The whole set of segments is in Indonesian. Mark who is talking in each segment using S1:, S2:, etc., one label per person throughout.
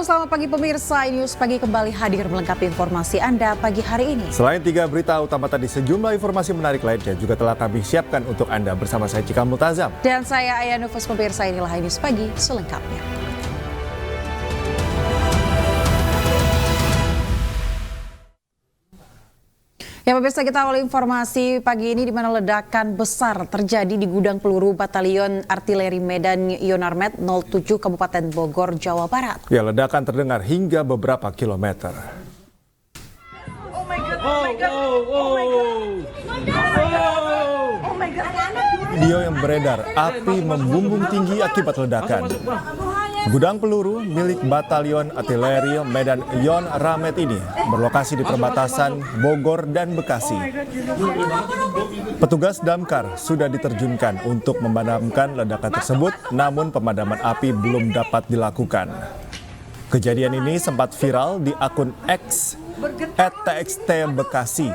S1: selamat pagi pemirsa. News Pagi kembali hadir melengkapi informasi Anda pagi hari ini.
S2: Selain 3 berita utama tadi, sejumlah informasi menarik lainnya juga telah kami siapkan untuk Anda bersama saya Cika Multazam.
S1: Dan saya Aya Nufus. Pemirsa, inilah News Pagi selengkapnya. Ya pemirsa, kita awali informasi pagi ini di mana ledakan besar terjadi di gudang peluru Batalion Artileri Medan Yonarmet 07 Kabupaten Bogor, Jawa Barat.
S2: Ya, ledakan terdengar hingga beberapa kilometer. Video yang beredar, api membumbung tinggi akibat ledakan. Gudang peluru milik Batalion Artileri Medan Yonarmet ini berlokasi di perbatasan Bogor dan Bekasi. Petugas damkar sudah diterjunkan untuk memadamkan ledakan tersebut, namun pemadaman api belum dapat dilakukan. Kejadian ini sempat viral di akun X @txtbekasi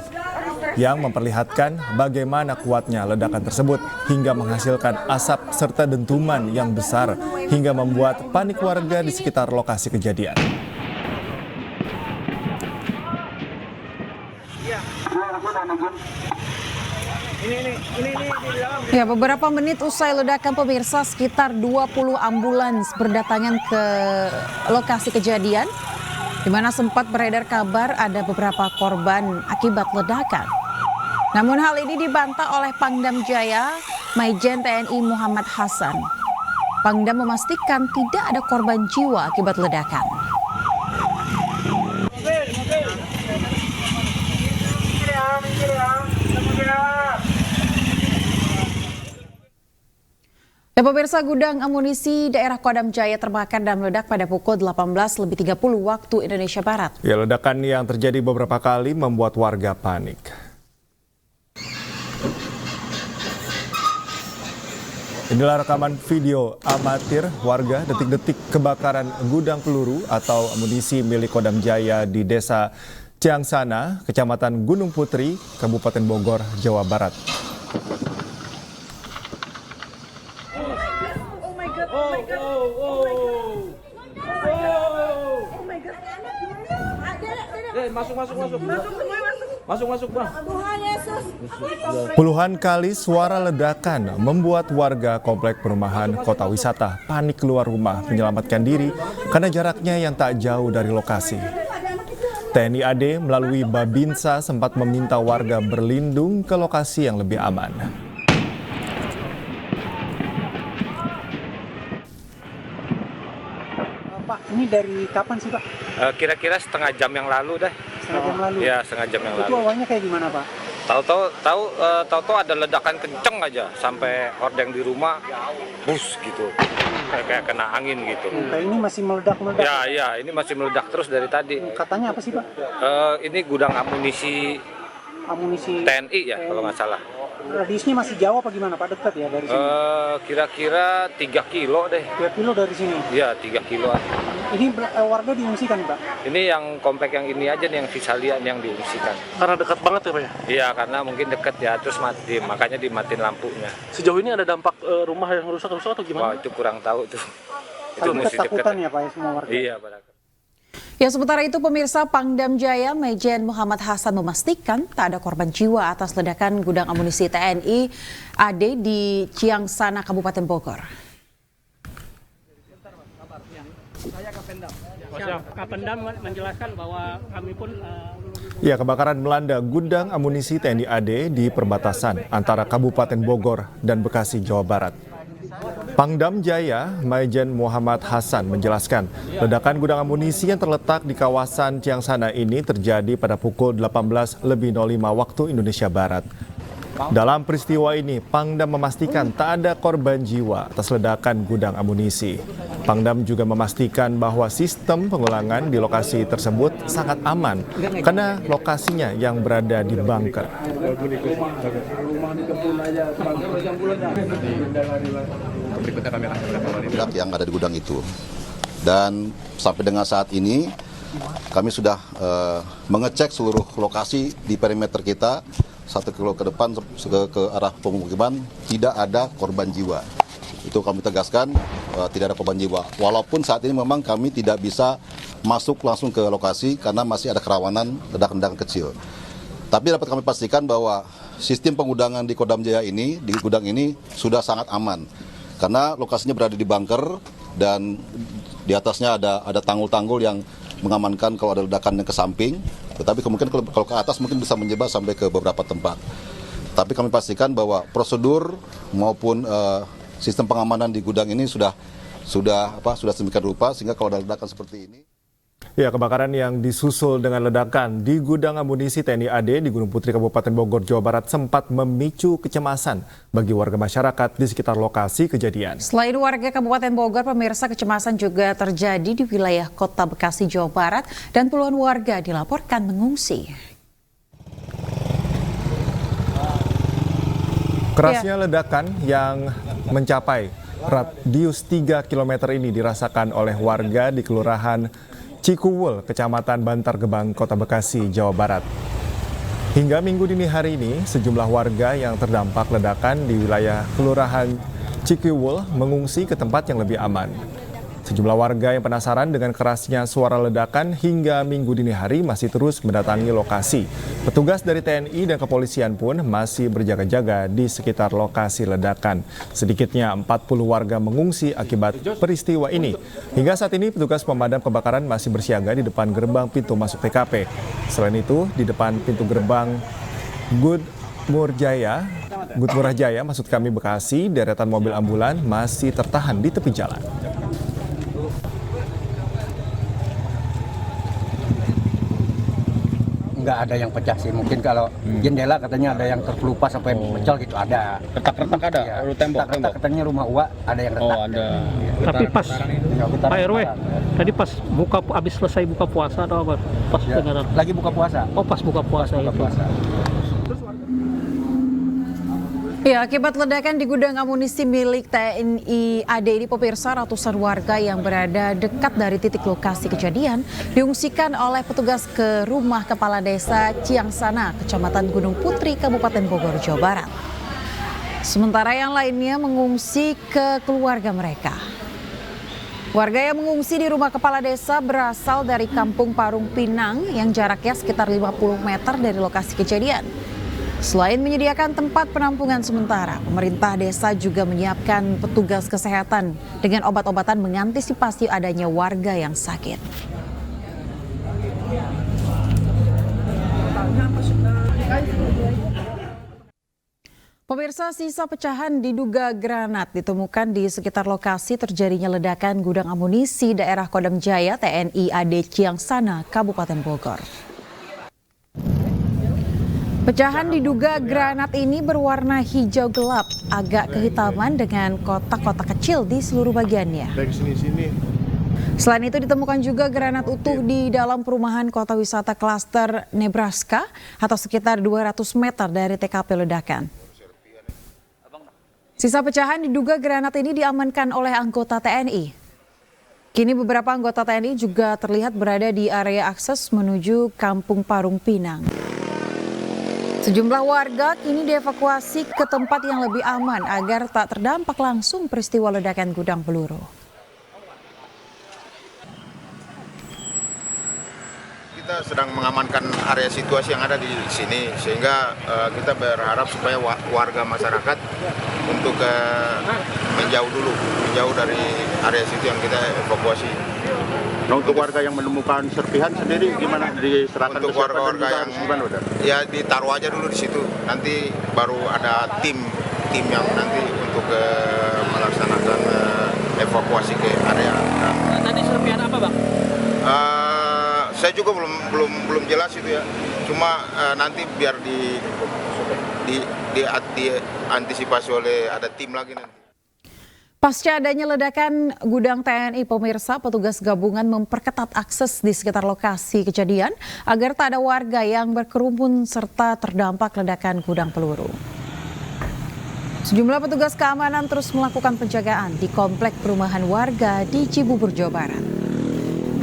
S2: yang memperlihatkan bagaimana kuatnya ledakan tersebut hingga menghasilkan asap serta dentuman yang besar hingga membuat panik warga di sekitar lokasi kejadian.
S1: Ya, beberapa menit usai ledakan pemirsa, sekitar 20 ambulans berdatangan ke lokasi kejadian, di mana sempat beredar kabar ada beberapa korban akibat ledakan. Namun hal ini dibantah oleh Pangdam Jaya, Maijen TNI Muhammad Hasan. Pangdam memastikan tidak ada korban jiwa akibat ledakan. Ya pemirsa, gudang amunisi daerah Kodam Jaya terbakar dan meledak pada pukul 18.30 waktu Indonesia Barat.
S2: Ya, ledakan yang terjadi beberapa kali membuat warga panik. Inilah rekaman video amatir warga detik-detik kebakaran gudang peluru atau amunisi milik Kodam Jaya di Desa Ciangsana, Kecamatan Gunung Putri, Kabupaten Bogor, Jawa Barat.
S3: Masuk, Bang.
S2: Puluhan kali suara ledakan membuat warga komplek perumahan Kota Wisata panik keluar rumah menyelamatkan diri karena jaraknya yang tak jauh dari lokasi. TNI AD melalui Babinsa sempat meminta warga berlindung ke lokasi yang lebih aman.
S3: Pak, ini dari kapan sih, Pak?
S4: Kira-kira setengah jam yang lalu deh.
S3: Setengah jam lalu?
S4: Ya, setengah jam yang
S3: Itu
S4: lalu.
S3: awalnya kayak gimana, Pak?
S4: Tahu-tahu ada ledakan kenceng aja sampai hordeng di rumah bus gitu. Kayak kena angin gitu.
S3: Kayak ini masih meledak-meledak?
S4: Ya, ini masih meledak terus dari tadi.
S3: Katanya apa sih, Pak?
S4: Ini gudang amunisi TNI ya, kalau nggak salah.
S3: Radiusnya masih jauh apa gimana, Pak? Dekat ya dari sini?
S4: Kira-kira 3 kilo deh.
S3: 3 kilo dari sini?
S4: Ya, 3 kiloan.
S3: Ini warga diungsikan, Pak?
S4: Ini yang komplek yang ini aja nih, yang Visalian yang diungsikan.
S5: Karena dekat banget ya Pak ya?
S4: Iya, karena mungkin dekat ya, terus makanya dimatiin lampunya.
S5: Sejauh ini ada dampak rumah yang rusak atau gimana?
S4: Wah, itu kurang tahu tuh. Itu
S3: Tapi
S4: mesti
S3: ketakutan
S4: dekat.
S3: ya, Pak, ya, semua warga?
S4: Iya, Pak.
S1: Ya, sementara itu pemirsa, Pangdam Jaya Maijen Muhammad Hasan memastikan tak ada korban jiwa atas ledakan gudang amunisi TNI AD di Ciangsana, Kabupaten Bogor.
S6: Kapendam menjelaskan bahwa kami pun
S2: Ya, kebakaran melanda gudang amunisi TNI AD di perbatasan antara Kabupaten Bogor dan Bekasi, Jawa Barat. Pangdam Jaya, Maijen Muhammad Hasan menjelaskan, ledakan gudang amunisi yang terletak di kawasan Ciangsana ini terjadi pada pukul 18.05 waktu Indonesia Barat. Dalam peristiwa ini, Pangdam memastikan tak ada korban jiwa atas ledakan gudang amunisi. Pangdam juga memastikan bahwa sistem pengulangan di lokasi tersebut sangat aman karena lokasinya yang berada di bunker.
S7: Yang ada di gudang itu. Dan sampai dengan saat ini kami sudah mengecek seluruh lokasi di perimeter kita 1 kilo ke depan ke arah pemukiman, tidak ada korban jiwa. Itu kami tegaskan. tidak ada korban jiwa. Walaupun saat ini memang kami tidak bisa masuk langsung ke lokasi karena masih ada kerawanan ledakan-ledakan kecil. Tapi dapat kami pastikan bahwa sistem pengudangan di Kodam Jaya ini, di gudang ini sudah sangat aman. Karena lokasinya berada di bunker dan di atasnya ada tanggul-tanggul yang mengamankan kalau ada ledakan yang ke samping. Tetapi kemungkinan kalau ke atas mungkin bisa menyebar sampai ke beberapa tempat. Tapi kami pastikan bahwa prosedur maupun sistem pengamanan di gudang ini sudah sedemikian rupa sehingga kalau ada ledakan seperti ini.
S2: Ya, kebakaran yang disusul dengan ledakan di gudang amunisi TNI AD di Gunung Putri Kabupaten Bogor, Jawa Barat sempat memicu kecemasan bagi warga masyarakat di sekitar lokasi kejadian.
S1: Selain warga Kabupaten Bogor, pemirsa, kecemasan juga terjadi di wilayah Kota Bekasi, Jawa Barat, dan puluhan warga dilaporkan mengungsi.
S2: Kerasnya ledakan yang mencapai radius 3 km ini dirasakan oleh warga di Kelurahan Cikuwul, Kecamatan Bantar Gebang, Kota Bekasi, Jawa Barat. Hingga Minggu dini hari ini, sejumlah warga yang terdampak ledakan di wilayah Kelurahan Cikuwul mengungsi ke tempat yang lebih aman. Sejumlah warga yang penasaran dengan kerasnya suara ledakan hingga Minggu dini hari masih terus mendatangi lokasi. Petugas dari TNI dan kepolisian pun masih berjaga-jaga di sekitar lokasi ledakan. Sedikitnya 40 warga mengungsi akibat peristiwa ini. Hingga saat ini petugas pemadam kebakaran masih bersiaga di depan gerbang pintu masuk TKP. Selain itu, di depan pintu gerbang Gudmurah Jaya, maksud kami Bekasi, deretan mobil ambulan masih tertahan di tepi jalan.
S8: Nggak ada yang pecah sih, mungkin kalau jendela katanya ada yang terkelupas sampai pecah gitu, ada.
S9: Retak-retak ada,
S8: Ya,
S9: tembok.
S8: katanya rumah Uwa ada yang retak.
S9: Oh, ada.
S6: Tapi pas Pak RW,
S8: Ya.
S6: tadi pas habis selesai buka puasa atau apa? Pas
S8: Ya,
S6: dengaran.
S8: lagi buka puasa.
S6: Oh, pas buka puasa
S8: Buka
S6: itu.
S8: puasa.
S1: Ya, akibat ledakan di gudang amunisi milik TNI AD ini, pemirsa, ratusan warga yang berada dekat dari titik lokasi kejadian diungsikan oleh petugas ke rumah Kepala Desa Ciangsana, Kecamatan Gunung Putri, Kabupaten Bogor, Jawa Barat. Sementara yang lainnya mengungsi ke keluarga mereka. Warga yang mengungsi di rumah Kepala Desa berasal dari Kampung Parung Pinang yang jaraknya sekitar 50 meter dari lokasi kejadian. Selain menyediakan tempat penampungan sementara, pemerintah desa juga menyiapkan petugas kesehatan dengan obat-obatan mengantisipasi adanya warga yang sakit. Pemirsa, sisa pecahan diduga granat ditemukan di sekitar lokasi terjadinya ledakan gudang amunisi daerah Kodam Jaya TNI AD Ciangsana, Kabupaten Bogor. Pecahan diduga granat ini berwarna hijau gelap, agak kehitaman dengan kotak-kotak kecil di seluruh bagiannya. Selain itu ditemukan juga granat utuh di dalam perumahan kota wisata klaster Nebraska atau sekitar 200 meter dari TKP ledakan. Sisa pecahan diduga granat ini diamankan oleh anggota TNI. Kini beberapa anggota TNI juga terlihat berada di area akses menuju Kampung Parung Pinang. Sejumlah warga kini dievakuasi ke tempat yang lebih aman agar tak terdampak langsung peristiwa ledakan gudang peluru.
S10: Kita sedang mengamankan area situasi yang ada di sini, sehingga kita berharap supaya warga masyarakat untuk menjauh dari area situ yang kita evakuasi.
S9: Nah, untuk warga yang menemukan serpihan sendiri gimana, diserahkan
S10: untuk
S9: ke siapa dan
S10: warga-warga
S9: juga
S10: yang
S9: harus gimana, udah?
S10: Ya ditaruh aja dulu di situ, nanti baru ada tim yang nanti untuk melaksanakan evakuasi ke area.
S6: Tadi serpihan apa, Bang?
S10: Saya juga belum jelas itu ya, cuma nanti biar diantisipasi oleh ada tim lagi nanti.
S1: Pasca adanya ledakan gudang TNI, pemirsa, petugas gabungan memperketat akses di sekitar lokasi kejadian agar tak ada warga yang berkerumun serta terdampak ledakan gudang peluru. Sejumlah petugas keamanan terus melakukan penjagaan di komplek perumahan warga di Cibubur, Jawa Barat.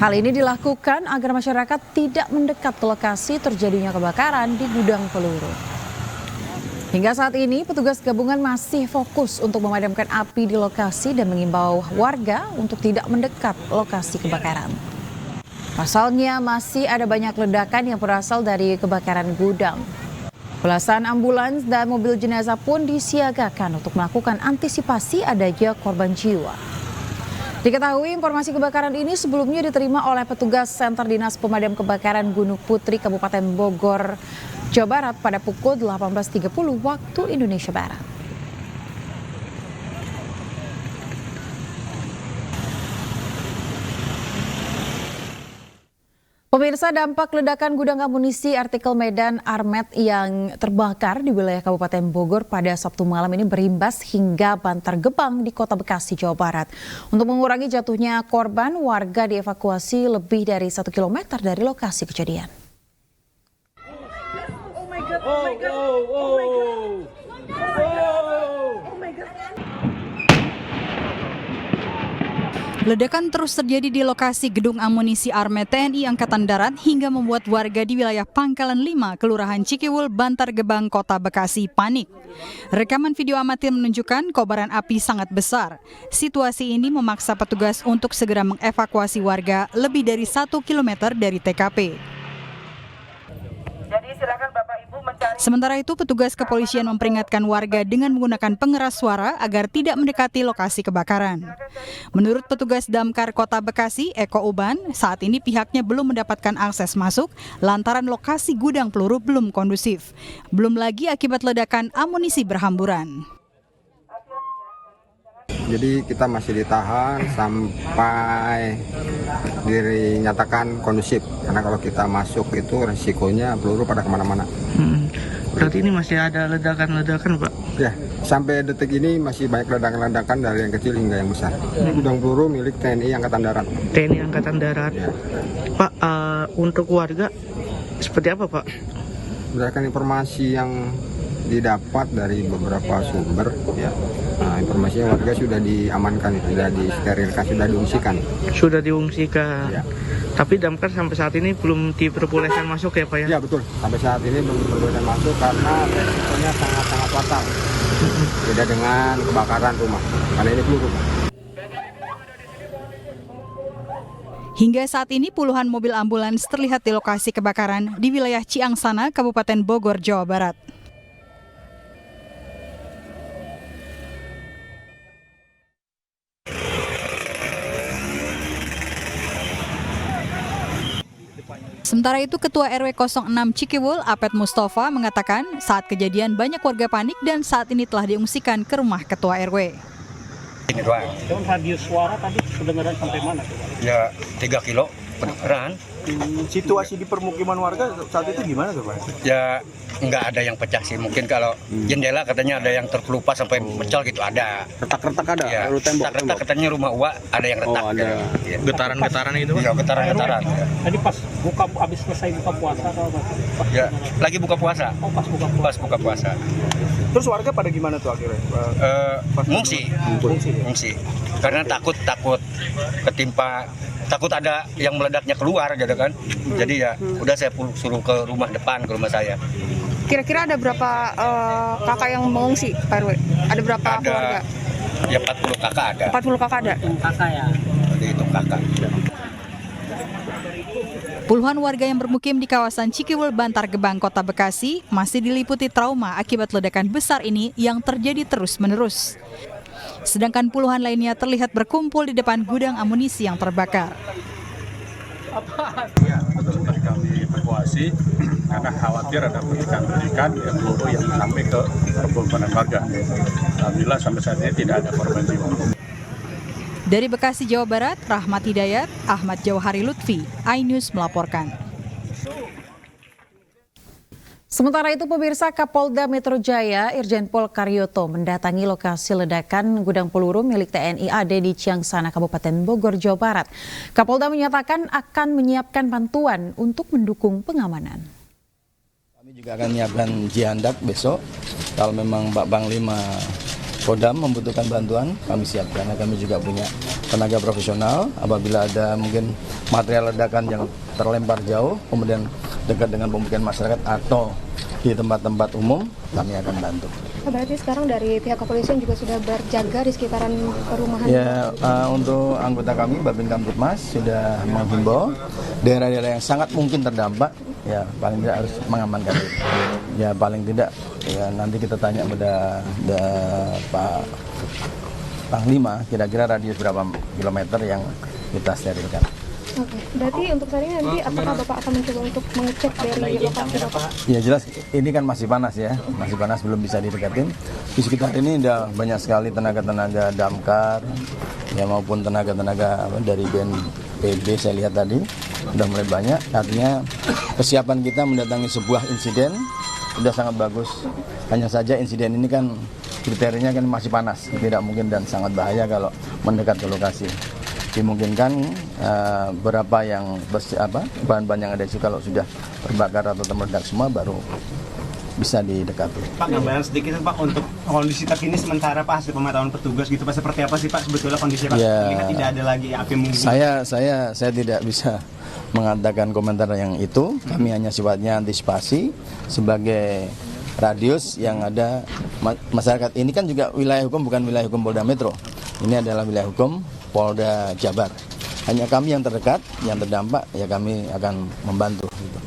S1: Hal ini dilakukan agar masyarakat tidak mendekat ke lokasi terjadinya kebakaran di gudang peluru. Hingga saat ini, petugas gabungan masih fokus untuk memadamkan api di lokasi dan mengimbau warga untuk tidak mendekat lokasi kebakaran. Pasalnya, masih ada banyak ledakan yang berasal dari kebakaran gudang. Belasan ambulans dan mobil jenazah pun disiagakan untuk melakukan antisipasi adanya korban jiwa. Diketahui informasi kebakaran ini sebelumnya diterima oleh petugas Senter Dinas Pemadam Kebakaran Gunung Putri Kabupaten Bogor, Jawa Barat pada pukul 18.30 waktu Indonesia Barat. Pemirsa, dampak ledakan gudang amunisi artikel Medan Armet yang terbakar di wilayah Kabupaten Bogor pada Sabtu malam ini berimbas hingga Bantar Gebang di Kota Bekasi, Jawa Barat. Untuk mengurangi jatuhnya korban, warga dievakuasi lebih dari 1 km dari lokasi kejadian.
S11: Ledakan terus terjadi di lokasi gedung amunisi Armet TNI Angkatan Darat hingga membuat warga di wilayah Pangkalan 5, Kelurahan Cikiwul, Bantar Gebang, Kota Bekasi panik. Rekaman video amatir menunjukkan kobaran api sangat besar. Situasi ini memaksa petugas untuk segera mengevakuasi warga lebih dari 1 km dari TKP. Jadi silakan Bapak Ibu mencari. Sementara itu, petugas kepolisian memperingatkan warga dengan menggunakan pengeras suara agar tidak mendekati lokasi kebakaran. Menurut petugas Damkar Kota Bekasi, Eko Uban, saat ini pihaknya belum mendapatkan akses masuk lantaran lokasi gudang peluru belum kondusif. Belum lagi akibat ledakan amunisi berhamburan.
S8: Jadi kita masih ditahan sampai dinyatakan kondusif. Karena kalau kita masuk itu resikonya peluru pada kemana-mana.
S3: Berarti ini masih ada ledakan-ledakan, Pak?
S8: Ya, sampai detik ini masih banyak ledakan-ledakan dari yang kecil hingga yang besar. Ini gudang peluru milik TNI Angkatan Darat.
S3: TNI Angkatan Darat.
S8: Ya.
S3: Pak, untuk warga seperti apa, Pak?
S8: Berdasarkan informasi yang didapat dari beberapa sumber, ya. Nah, informasinya warga sudah diamankan, sudah disterilkan, sudah diungsikan.
S3: Sudah diungsikan.
S8: Ya.
S3: Tapi damkar sampai saat ini belum diperbolehkan masuk ya, Pak ya?
S8: Ya betul, sampai saat ini belum diperbolehkan masuk karena resikonya sangat-sangat fatal. Beda dengan kebakaran rumah, karena ini peluru.
S11: Hingga saat ini puluhan mobil ambulans terlihat di lokasi kebakaran di wilayah Ciangsana, Kabupaten Bogor, Jawa Barat. Sementara itu, Ketua RW 06 Cikiwul, Apet Mustafa, mengatakan saat kejadian banyak warga panik dan saat ini telah diungsikan ke rumah Ketua RW.
S8: Ini doang.
S5: Dan radius suara tadi kedengaran sampai mana?
S8: Ya 3 kilo kedengaran.
S3: Situasi di permukiman warga saat itu gimana tuh, Pak?
S8: Ya nggak ada yang pecah sih, mungkin kalau jendela katanya ada yang terkelupas sampai pecah gitu, ada.
S3: Retak-retak ada?
S8: Ya, retak-retak katanya rumah Uwa ada yang retak.
S3: Oh, ada.
S8: Ya.
S3: Getaran-getaran itu, Pak?
S8: Iya, getaran-getaran.
S5: Tadi pas habis selesai buka puasa atau apa?
S8: Ya, lagi buka puasa.
S5: Oh, pas buka puasa.
S8: Pas buka puasa.
S3: Terus warga pada gimana tuh akhirnya?
S8: Ngungsi. Karena takut ketimpa, takut ada yang meledaknya keluar gitu kan. Jadi ya udah saya suruh ke rumah depan, ke rumah saya.
S12: Kira-kira ada berapa kakak yang mengungsi, Pak RW? Ada berapa keluarga?
S8: Ya 40 kakak ada.
S12: 40 kakak ada?
S5: Kakak ya?
S8: Itu kakak.
S11: Puluhan warga yang bermukim di kawasan Cikiwul, Bantar Gebang, Kota Bekasi masih diliputi trauma akibat ledakan besar ini yang terjadi terus-menerus. Sedangkan puluhan lainnya terlihat berkumpul di depan gudang amunisi yang terbakar.
S13: Ya, betul tadi kami evakuasi karena khawatir ada petikan-petikan peluru yang sampai ke permukiman warga. Alhamdulillah sampai saat ini tidak ada korban jiwa.
S11: Dari Bekasi, Jawa Barat, Rahmat Hidayat, Ahmad Jauhari Lutfi, iNews melaporkan.
S1: Sementara itu, pemirsa, Kapolda Metro Jaya Irjen Pol Karyoto mendatangi lokasi ledakan gudang peluru milik TNI AD di Ciangsana, Kabupaten Bogor, Jawa Barat. Kapolda menyatakan akan menyiapkan bantuan untuk mendukung pengamanan.
S14: Kami juga akan menyiapkan jihandak besok. Kalau memang Pak Panglima Kodam membutuhkan bantuan, kami siap karena kami juga punya tenaga profesional. Apabila ada mungkin material ledakan yang terlempar jauh, kemudian dekat dengan pemukiman masyarakat atau di tempat-tempat umum kami akan bantu.
S12: Berarti sekarang dari pihak kepolisian juga sudah berjaga di sekitaran perumahan?
S14: Ya, untuk anggota kami Babin Kamtipmas sudah menghimbau daerah-daerah yang sangat mungkin terdampak, ya paling tidak harus mengamankan diri. Ya paling tidak, ya nanti kita tanya pada Pak Panglima, kira-kira radius berapa kilometer yang kita sterilkan.
S12: Oke, berarti untuk saat ini nanti apakah Bapak akan mencoba untuk mengecek dari lokasi Bapak?
S14: Ya jelas, ini kan masih panas ya, masih panas belum bisa didekatin. Di sekitar ini udah banyak sekali tenaga-tenaga damkar, ya maupun tenaga-tenaga dari BNPB saya lihat tadi, udah mulai banyak. Artinya kesiapan kita mendatangi sebuah insiden sudah sangat bagus. Hanya saja insiden ini kan kriterianya kan masih panas, tidak mungkin dan sangat bahaya kalau mendekat ke lokasi. Dimungkinkan berapa yang bahan-bahan yang ada itu kalau sudah terbakar atau meledak semua baru bisa didekati.
S15: Pak, gambaran sedikit Pak untuk kondisi terkini sementara Pak hasil pemantauan petugas gitu Pak, seperti apa sih Pak sebetulnya kondisi Pak?
S14: Ya,
S15: Lihat tidak ada lagi api mungkin.
S14: Saya tidak bisa mengatakan komentar yang itu. Kami hanya sifatnya antisipasi sebagai radius yang ada masyarakat. Ini kan juga wilayah hukum, bukan wilayah hukum Polda Metro. Ini adalah wilayah hukum Polda Jabar. Hanya kami yang terdekat, yang terdampak, ya kami akan membantu. Gitu.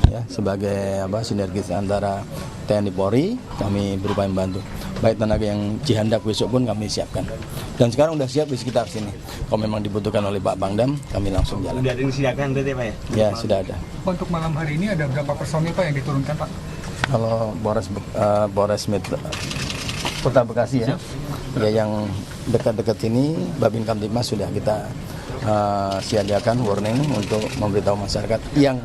S14: Ya, sebagai sinergis antara TNI Polri, kami berupaya membantu. Baik tenaga yang jihandak besok pun kami siapkan. Dan sekarang sudah siap di sekitar sini. Kalau memang dibutuhkan oleh Pak Pangdam, kami langsung jalan.
S15: Sudah ada yang disiapkan berarti Pak ya?
S14: Ya, sudah ada.
S16: Untuk malam hari ini ada berapa personil Pak yang diturunkan Pak?
S14: Kalau Polres Metro Kota Bekasi ya, yang dekat-dekat sini Babin Kamtipmas sudah kita siagakan warning untuk memberitahu masyarakat yang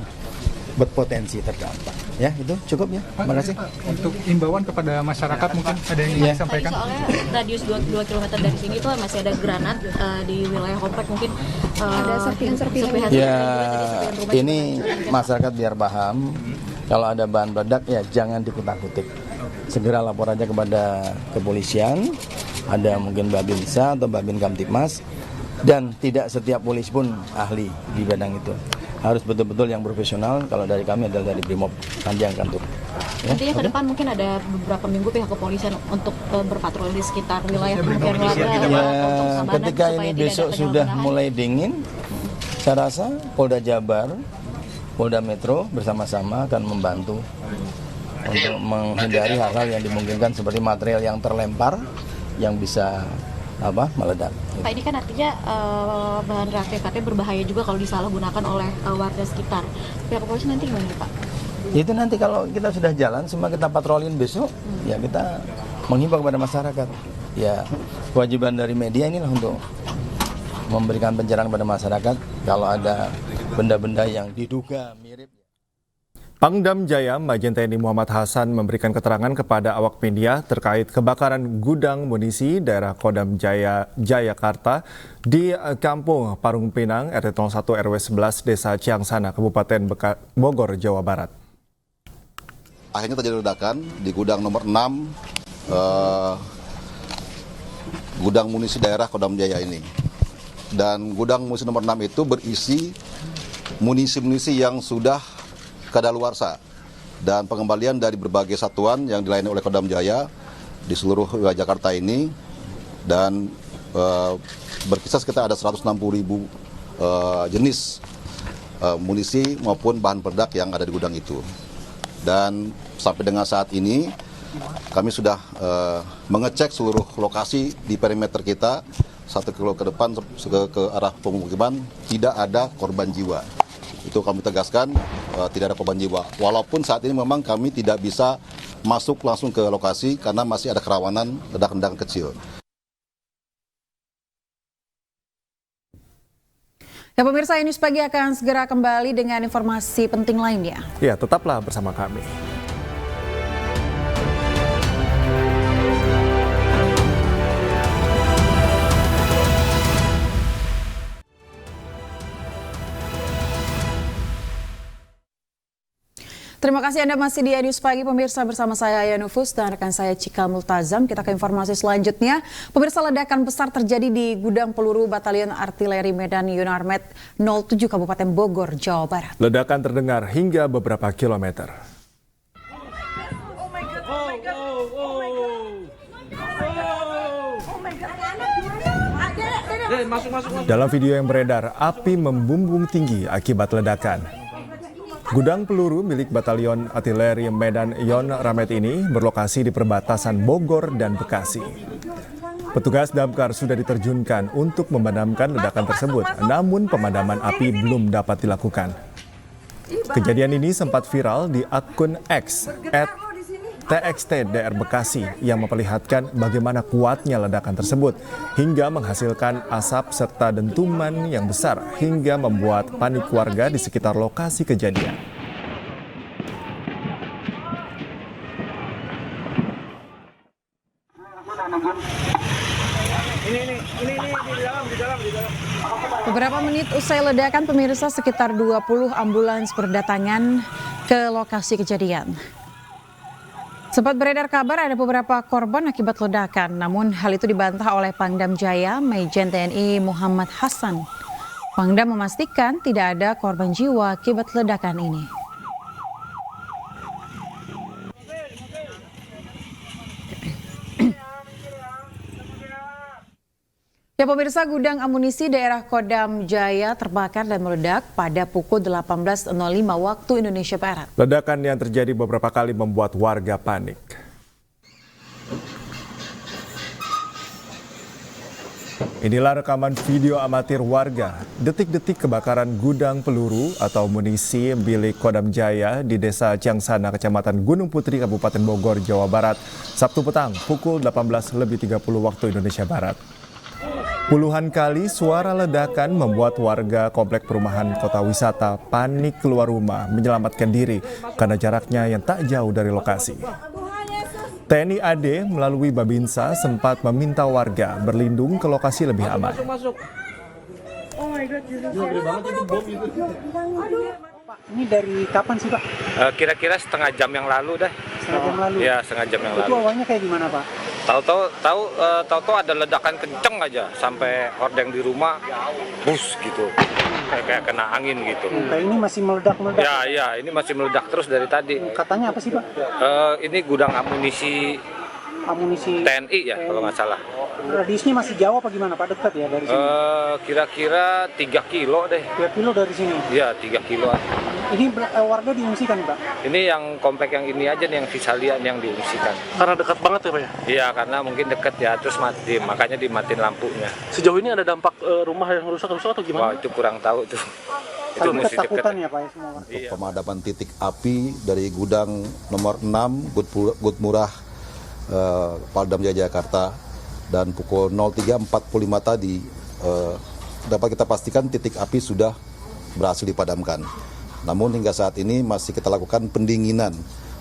S14: berpotensi terdampak. Ya, itu cukup ya. Terima kasih.
S16: Untuk imbauan kepada masyarakat mungkin ada yang ingin disampaikan?
S17: Soalnya radius 2 km dari sini tuh masih ada granat di wilayah komplek, mungkin
S12: ada serpihan-serpihan.
S14: Ya, ini masyarakat biar paham. Kalau ada bahan peledak ya jangan dikutak-kutik. Segera lapor aja kepada kepolisian. Ada mungkin Babinsa atau Babin Kamtipmas. Dan tidak setiap polisi pun ahli di bidang itu. Harus betul-betul yang profesional. Kalau dari kami adalah dari Brimob, nanti yang kantor. Ya,
S17: nantinya ke depan mungkin ada beberapa minggu pihak kepolisian untuk berpatroli di sekitar wilayah pemukiman warga.
S14: Ya, ketika ini besok sudah mulai dingin, saya rasa Polda Jabar, Polda Metro bersama-sama akan membantu untuk menghindari hal-hal yang dimungkinkan seperti material yang terlempar yang bisa meledak.
S17: Pak, ini kan artinya bahan reaktif katanya berbahaya juga kalau disalahgunakan oleh warga sekitar. Pihak kepolisian nanti gimana Pak?
S14: Itu nanti kalau kita sudah jalan, semua kita patrolin besok, ya kita menghimbau kepada masyarakat. Ya, kewajiban dari media inilah untuk memberikan pencerahan kepada masyarakat kalau ada benda-benda yang diduga mirip.
S2: Pangdam Jaya Majen TNI Muhammad Hasan memberikan keterangan kepada awak media terkait kebakaran gudang munisi daerah Kodam Jaya, Jayakarta di Kampung Parung Pinang, RT 01 RW 11 Desa Ciangsana, Kabupaten Bogor, Jawa Barat.
S7: Akhirnya terjadi ledakan di gudang nomor 6, gudang munisi daerah Kodam Jaya ini. Dan gudang munisi nomor 6 itu berisi munisi-munisi yang sudah kadaluarsa dan pengembalian dari berbagai satuan yang dilayani oleh Kodam Jaya di seluruh wilayah Jakarta ini, dan berkisar sekitar ada 160.000 jenis munisi maupun bahan peledak yang ada di gudang itu. Dan sampai dengan saat ini kami sudah mengecek seluruh lokasi di perimeter kita 1 kilo ke depan ke arah pemukiman, tidak ada korban jiwa. Itu kami tegaskan, tidak ada korban jiwa. Walaupun saat ini memang kami tidak bisa masuk langsung ke lokasi karena masih ada kerawanan ledakan-ledakan kecil.
S1: Ya pemirsa, News Pagi akan segera kembali dengan informasi penting lainnya.
S2: Ya, tetaplah bersama kami.
S1: Terima kasih Anda masih di News Pagi, pemirsa, bersama saya Aya Nufus dan rekan saya Cika Multazam. Kita ke informasi selanjutnya. Pemirsa, ledakan besar terjadi di gudang peluru Batalion Artileri Medan Yunarmed 07 Kabupaten Bogor, Jawa Barat.
S2: Ledakan terdengar hingga beberapa kilometer. Dalam video yang beredar, api membumbung tinggi akibat ledakan. Gudang peluru milik Batalion Artileri Medan Yon Ramet ini berlokasi di perbatasan Bogor dan Bekasi. Petugas damkar sudah diterjunkan untuk memadamkan ledakan tersebut, namun pemadaman api belum dapat dilakukan. Kejadian ini sempat viral di akun X @TXTDR Bekasi yang memperlihatkan bagaimana kuatnya ledakan tersebut hingga menghasilkan asap serta dentuman yang besar hingga membuat panik warga di sekitar lokasi kejadian.
S1: Beberapa menit usai ledakan, pemirsa, sekitar 20 ambulans berdatangan ke lokasi kejadian. Sempat beredar kabar ada beberapa korban akibat ledakan, namun hal itu dibantah oleh Pangdam Jaya Majen TNI Muhammad Hassan. Pangdam memastikan tidak ada korban jiwa akibat ledakan ini. Ya pemirsa, gudang amunisi daerah Kodam Jaya terbakar dan meledak pada pukul 18.05 waktu Indonesia Barat.
S2: Ledakan yang terjadi beberapa kali membuat warga panik. Inilah rekaman video amatir warga detik-detik kebakaran gudang peluru atau amunisi milik Kodam Jaya di Desa Ciangsana, Kecamatan Gunung Putri, Kabupaten Bogor, Jawa Barat, Sabtu petang pukul 18.30 waktu Indonesia Barat. Puluhan kali suara ledakan membuat warga komplek perumahan Kota Wisata panik keluar rumah menyelamatkan diri karena jaraknya yang tak jauh dari lokasi. TNI AD melalui Babinsa sempat meminta warga berlindung ke lokasi lebih aman.
S3: Oh my God, gede banget itu bom itu. Pak, ini dari kapan sih Pak?
S4: Kira-kira setengah jam yang lalu dah.
S3: Setengah jam lalu?
S4: Iya, setengah jam yang lalu.
S3: Itu awalnya kayak gimana Pak?
S4: Tahu-tahu ada ledakan kenceng aja sampai hordeng di rumah bus gitu. Kayak kena angin gitu.
S3: Kayak ini masih meledak-meledak?
S4: Ya, ini masih meledak terus dari tadi.
S3: Katanya apa sih Pak?
S4: Ini gudang amunisi TNI ya kalau nggak salah.
S3: Radiusnya masih jauh apa gimana Pak? Dekat ya dari sini?
S4: Kira-kira 3 kilo deh.
S3: 3 kilo dari sini?
S4: Iya, 3 kilo.
S3: Ini warga diungsikan Pak?
S4: Ini yang komplek yang ini aja nih, yang Visalian yang diungsikan.
S6: Karena dekat banget ya Pak ya?
S4: Iya, karena mungkin dekat ya, terus mati, makanya dimatiin lampunya.
S6: Sejauh ini ada dampak rumah yang rusak-rusak atau gimana?
S4: Wah, itu kurang tahu tuh. Itu mesti dekat
S3: ya Pak ya semua.
S7: Untuk pemadaman titik api dari gudang nomor 6 Gudmurah Paldam Jaya Jakarta dan pukul 03.45 tadi dapat kita pastikan titik api sudah berhasil dipadamkan. Namun hingga saat ini masih kita lakukan pendinginan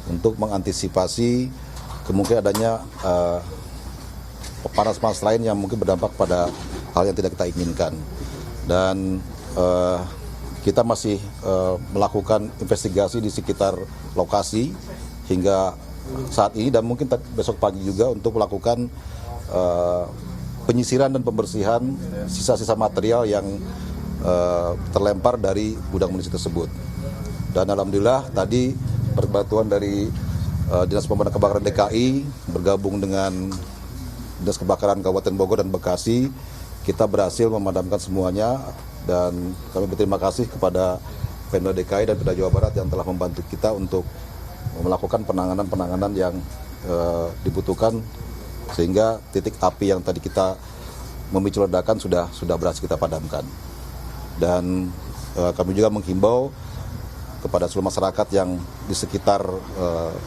S7: untuk mengantisipasi kemungkinan adanya panas-panas lain yang mungkin berdampak pada hal yang tidak kita inginkan. Dan kita masih melakukan investigasi di sekitar lokasi hingga saat ini dan mungkin besok pagi juga untuk melakukan penyisiran dan pembersihan sisa-sisa material yang terlempar dari gudang amunisi tersebut. Dan alhamdulillah tadi berbantuan dari Dinas Pemadam Kebakaran DKI bergabung dengan Dinas Kebakaran Kabupaten Bogor dan Bekasi, kita berhasil memadamkan semuanya dan kami berterima kasih kepada Pemda DKI dan Pemda Jawa Barat yang telah membantu kita untuk melakukan penanganan yang dibutuhkan sehingga titik api yang tadi kita memicu ledakan sudah berhasil kita padamkan. Dan kami juga menghimbau kepada seluruh masyarakat yang di sekitar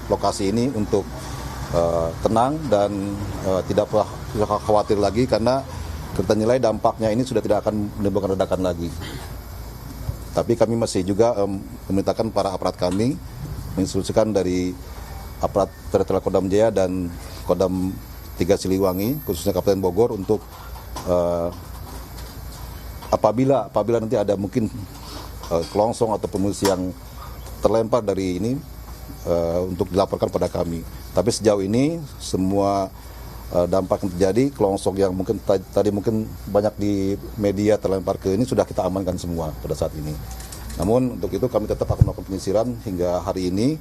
S7: lokasi ini untuk tenang dan tidak khawatir lagi karena kita nilai dampaknya ini sudah tidak akan menimbulkan ledakan lagi. Tapi kami masih juga memerintahkan para aparat kami menginstruksikan dari aparat teritorial Kodam Jaya dan Kodam 3 Siliwangi khususnya Kabupaten Bogor untuk apabila nanti ada mungkin kelongsong atau pengungsi yang terlempar dari ini untuk dilaporkan pada kami. Tapi sejauh ini semua dampak yang terjadi, kelongsong yang mungkin tadi mungkin banyak di media terlempar ke ini sudah kita amankan semua pada saat ini. Namun untuk itu kami tetap akan melakukan penyisiran hingga hari ini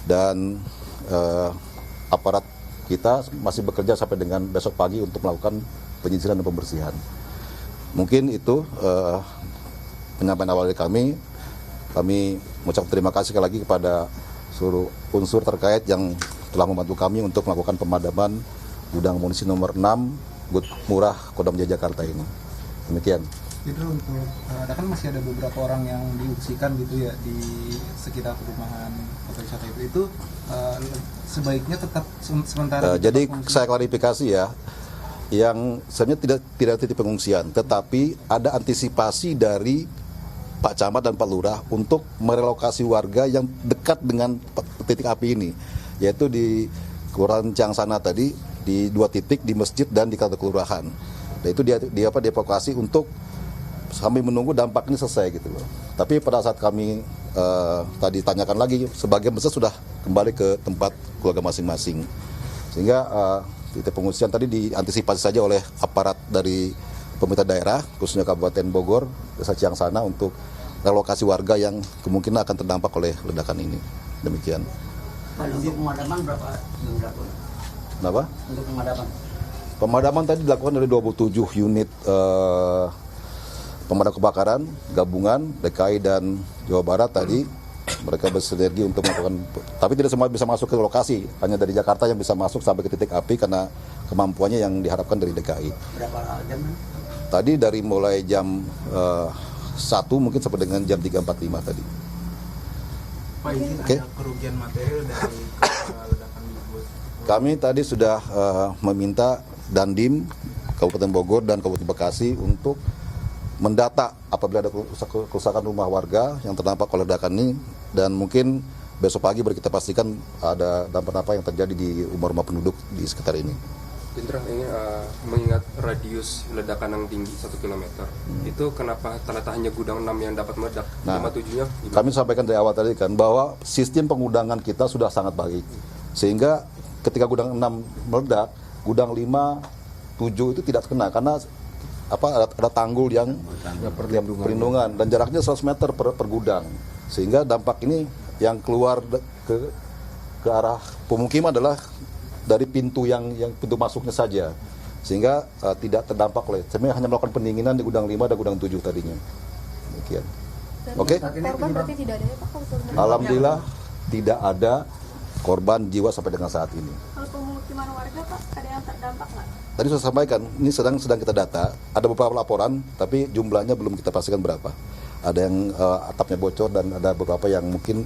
S7: dan aparat kita masih bekerja sampai dengan besok pagi untuk melakukan penyisiran dan pembersihan. Mungkin itu penyampaian awal dari kami. Kami mengucapkan terima kasih sekali lagi kepada seluruh unsur terkait yang telah membantu kami untuk melakukan pemadaman gudang amunisi nomor 6 Gut Murah Kodam Jaya Jakarta ini. Demikian.
S16: Itu untuk kan masih ada beberapa orang yang diungsikan gitu ya di sekitar perumahan kota wisata itu sebaiknya tetap sementara.
S7: Jadi saya klarifikasi ya, yang sebenarnya tidak titik pengungsian, tetapi ada antisipasi dari Pak Camat dan Pak Lurah untuk merelokasi warga yang dekat dengan titik api ini, yaitu di Kelurahan Ciangsana tadi, di 2 titik di masjid dan di kantor kelurahan. Dan itu dievakuasi untuk sambil menunggu dampak ini selesai gitu loh. Tapi pada saat kami tadi tanyakan lagi, sebagian besar sudah kembali ke tempat keluarga masing-masing. Sehingga titik pengungsian tadi diantisipasi saja oleh aparat dari pemerintah daerah, khususnya Kabupaten Bogor, Desa Ciangsana untuk relokasi warga yang kemungkinan akan terdampak oleh ledakan ini. Demikian.
S3: Untuk pemadaman berapa yang dilakukan?
S7: Kenapa?
S3: Untuk pemadaman?
S7: Pemadaman tadi dilakukan dari 27 unit pemadam kebakaran gabungan DKI dan Jawa Barat tadi. Mereka bersinergi untuk melakukan, tapi tidak semua bisa masuk ke lokasi, hanya dari Jakarta yang bisa masuk sampai ke titik api karena kemampuannya yang diharapkan dari DKI.
S3: Berapa jam?
S7: Tadi dari mulai jam 1 mungkin sampai dengan jam 3.45 tadi.
S16: Pak, izin ada kerugian material dari ledakan tersebut?
S7: Kami tadi sudah meminta Dandim Kabupaten Bogor dan Kabupaten Bekasi untuk mendata apabila ada kerusakan rumah warga yang terdampak oleh ledakan ini, dan mungkin besok pagi baru kita pastikan ada dampak apa yang terjadi di rumah-rumah penduduk di sekitar ini.
S18: Indra, ini mengingat radius ledakan yang tinggi 1 km, itu kenapa ternyata hanya gudang 6 yang dapat meledak?
S7: Nah,
S18: 57-nya
S7: kami sampaikan dari awal tadi kan bahwa sistem pengudangan kita sudah sangat baik, sehingga ketika gudang 6 meledak, gudang 5, 7 itu tidak kena karena ada tanggul yang perlindungan dan jaraknya 100 meter per gudang, sehingga dampak ini yang keluar ke arah pemukiman adalah dari pintu yang pintu masuknya saja, sehingga tidak terdampak oleh. Sebenarnya hanya melakukan pendinginan di gudang 5 dan gudang 7 tadinya. Demikian. Oke?
S17: Korban berarti tidak ada ya Pak?
S7: Alhamdulillah tidak ada korban jiwa sampai dengan saat ini.
S17: Kalau pemukiman warga Pak, ada yang terdampak nggak?
S7: Tadi saya sampaikan, ini sedang kita data. Ada beberapa laporan, tapi jumlahnya belum kita pastikan berapa. Ada yang atapnya bocor dan ada beberapa yang mungkin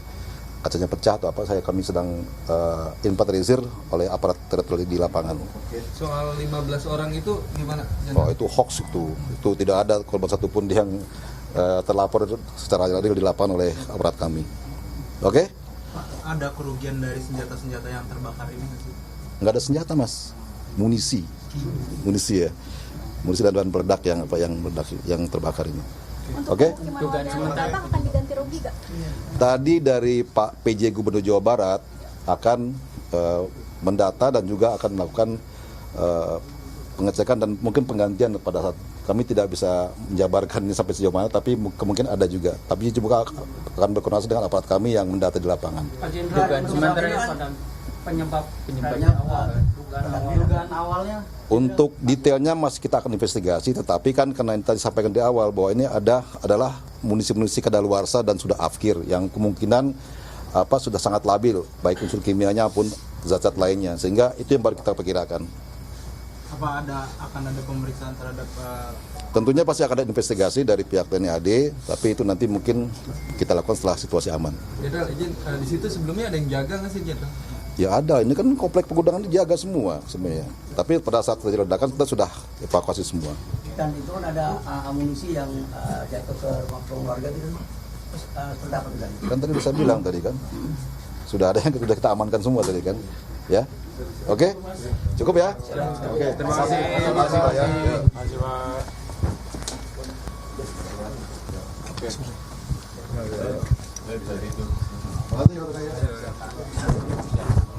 S7: kacanya pecah atau apa. Kami sedang inventarisir oleh aparat teritorial di lapangan.
S16: Oke. Soal 15 orang itu gimana?
S7: Oh, itu hoax itu tidak ada korban satupun yang terlapor secara real di lapangan oleh aparat kami. Oke?
S16: Pak, ada kerugian dari senjata-senjata yang terbakar ini nggak sih?
S7: Nggak ada senjata, Mas. Munisi ya. Munisi dan bahan peledak yang terbakar ini. Oke?
S17: Dugaan sementara akan diganti rugi nggak?
S7: Tadi dari Pak PJ Gubernur Jawa Barat akan mendata dan juga akan melakukan pengecekan dan mungkin penggantian pada saat kami tidak bisa menjabarkan ini sampai sejauh mana, tapi kemungkinan ada juga. Tapi juga akan berkoordinasi dengan aparat kami yang mendata di lapangan.
S3: Dugaan sementara penyebabnya dugaan awalnya.
S7: Untuk detailnya masih kita akan investigasi, tetapi kan karena yang tadi sampaikan di awal bahwa ini adalah munisi-munisi kadaluarsa dan sudah afkir yang kemungkinan sudah sangat labil, baik unsur kimianya maupun zat-zat lainnya, sehingga itu yang baru kita perkirakan.
S16: Apa akan ada pemeriksaan terhadap
S7: Tentunya pasti akan ada investigasi dari pihak TNI AD, tapi itu nanti mungkin kita lakukan setelah situasi aman.
S16: Jenderal, izin di situ sebelumnya ada yang jaga nggak sih, Jenderal?
S7: Ya ada, ini kan komplek pegunungan dijaga semua sebenarnya. Tapi pada saat terjadi ledakan kita sudah evakuasi semua.
S3: Dan itu kan ada amunisi yang jatuh ke rumah warga itu terdapat juga.
S7: Kan tadi bisa bilang tadi kan, sudah ada yang sudah kita amankan semua tadi kan, ya. Oke, cukup ya. Oke, terima kasih. Terima kasih Pak ya. Terima kasih Pak.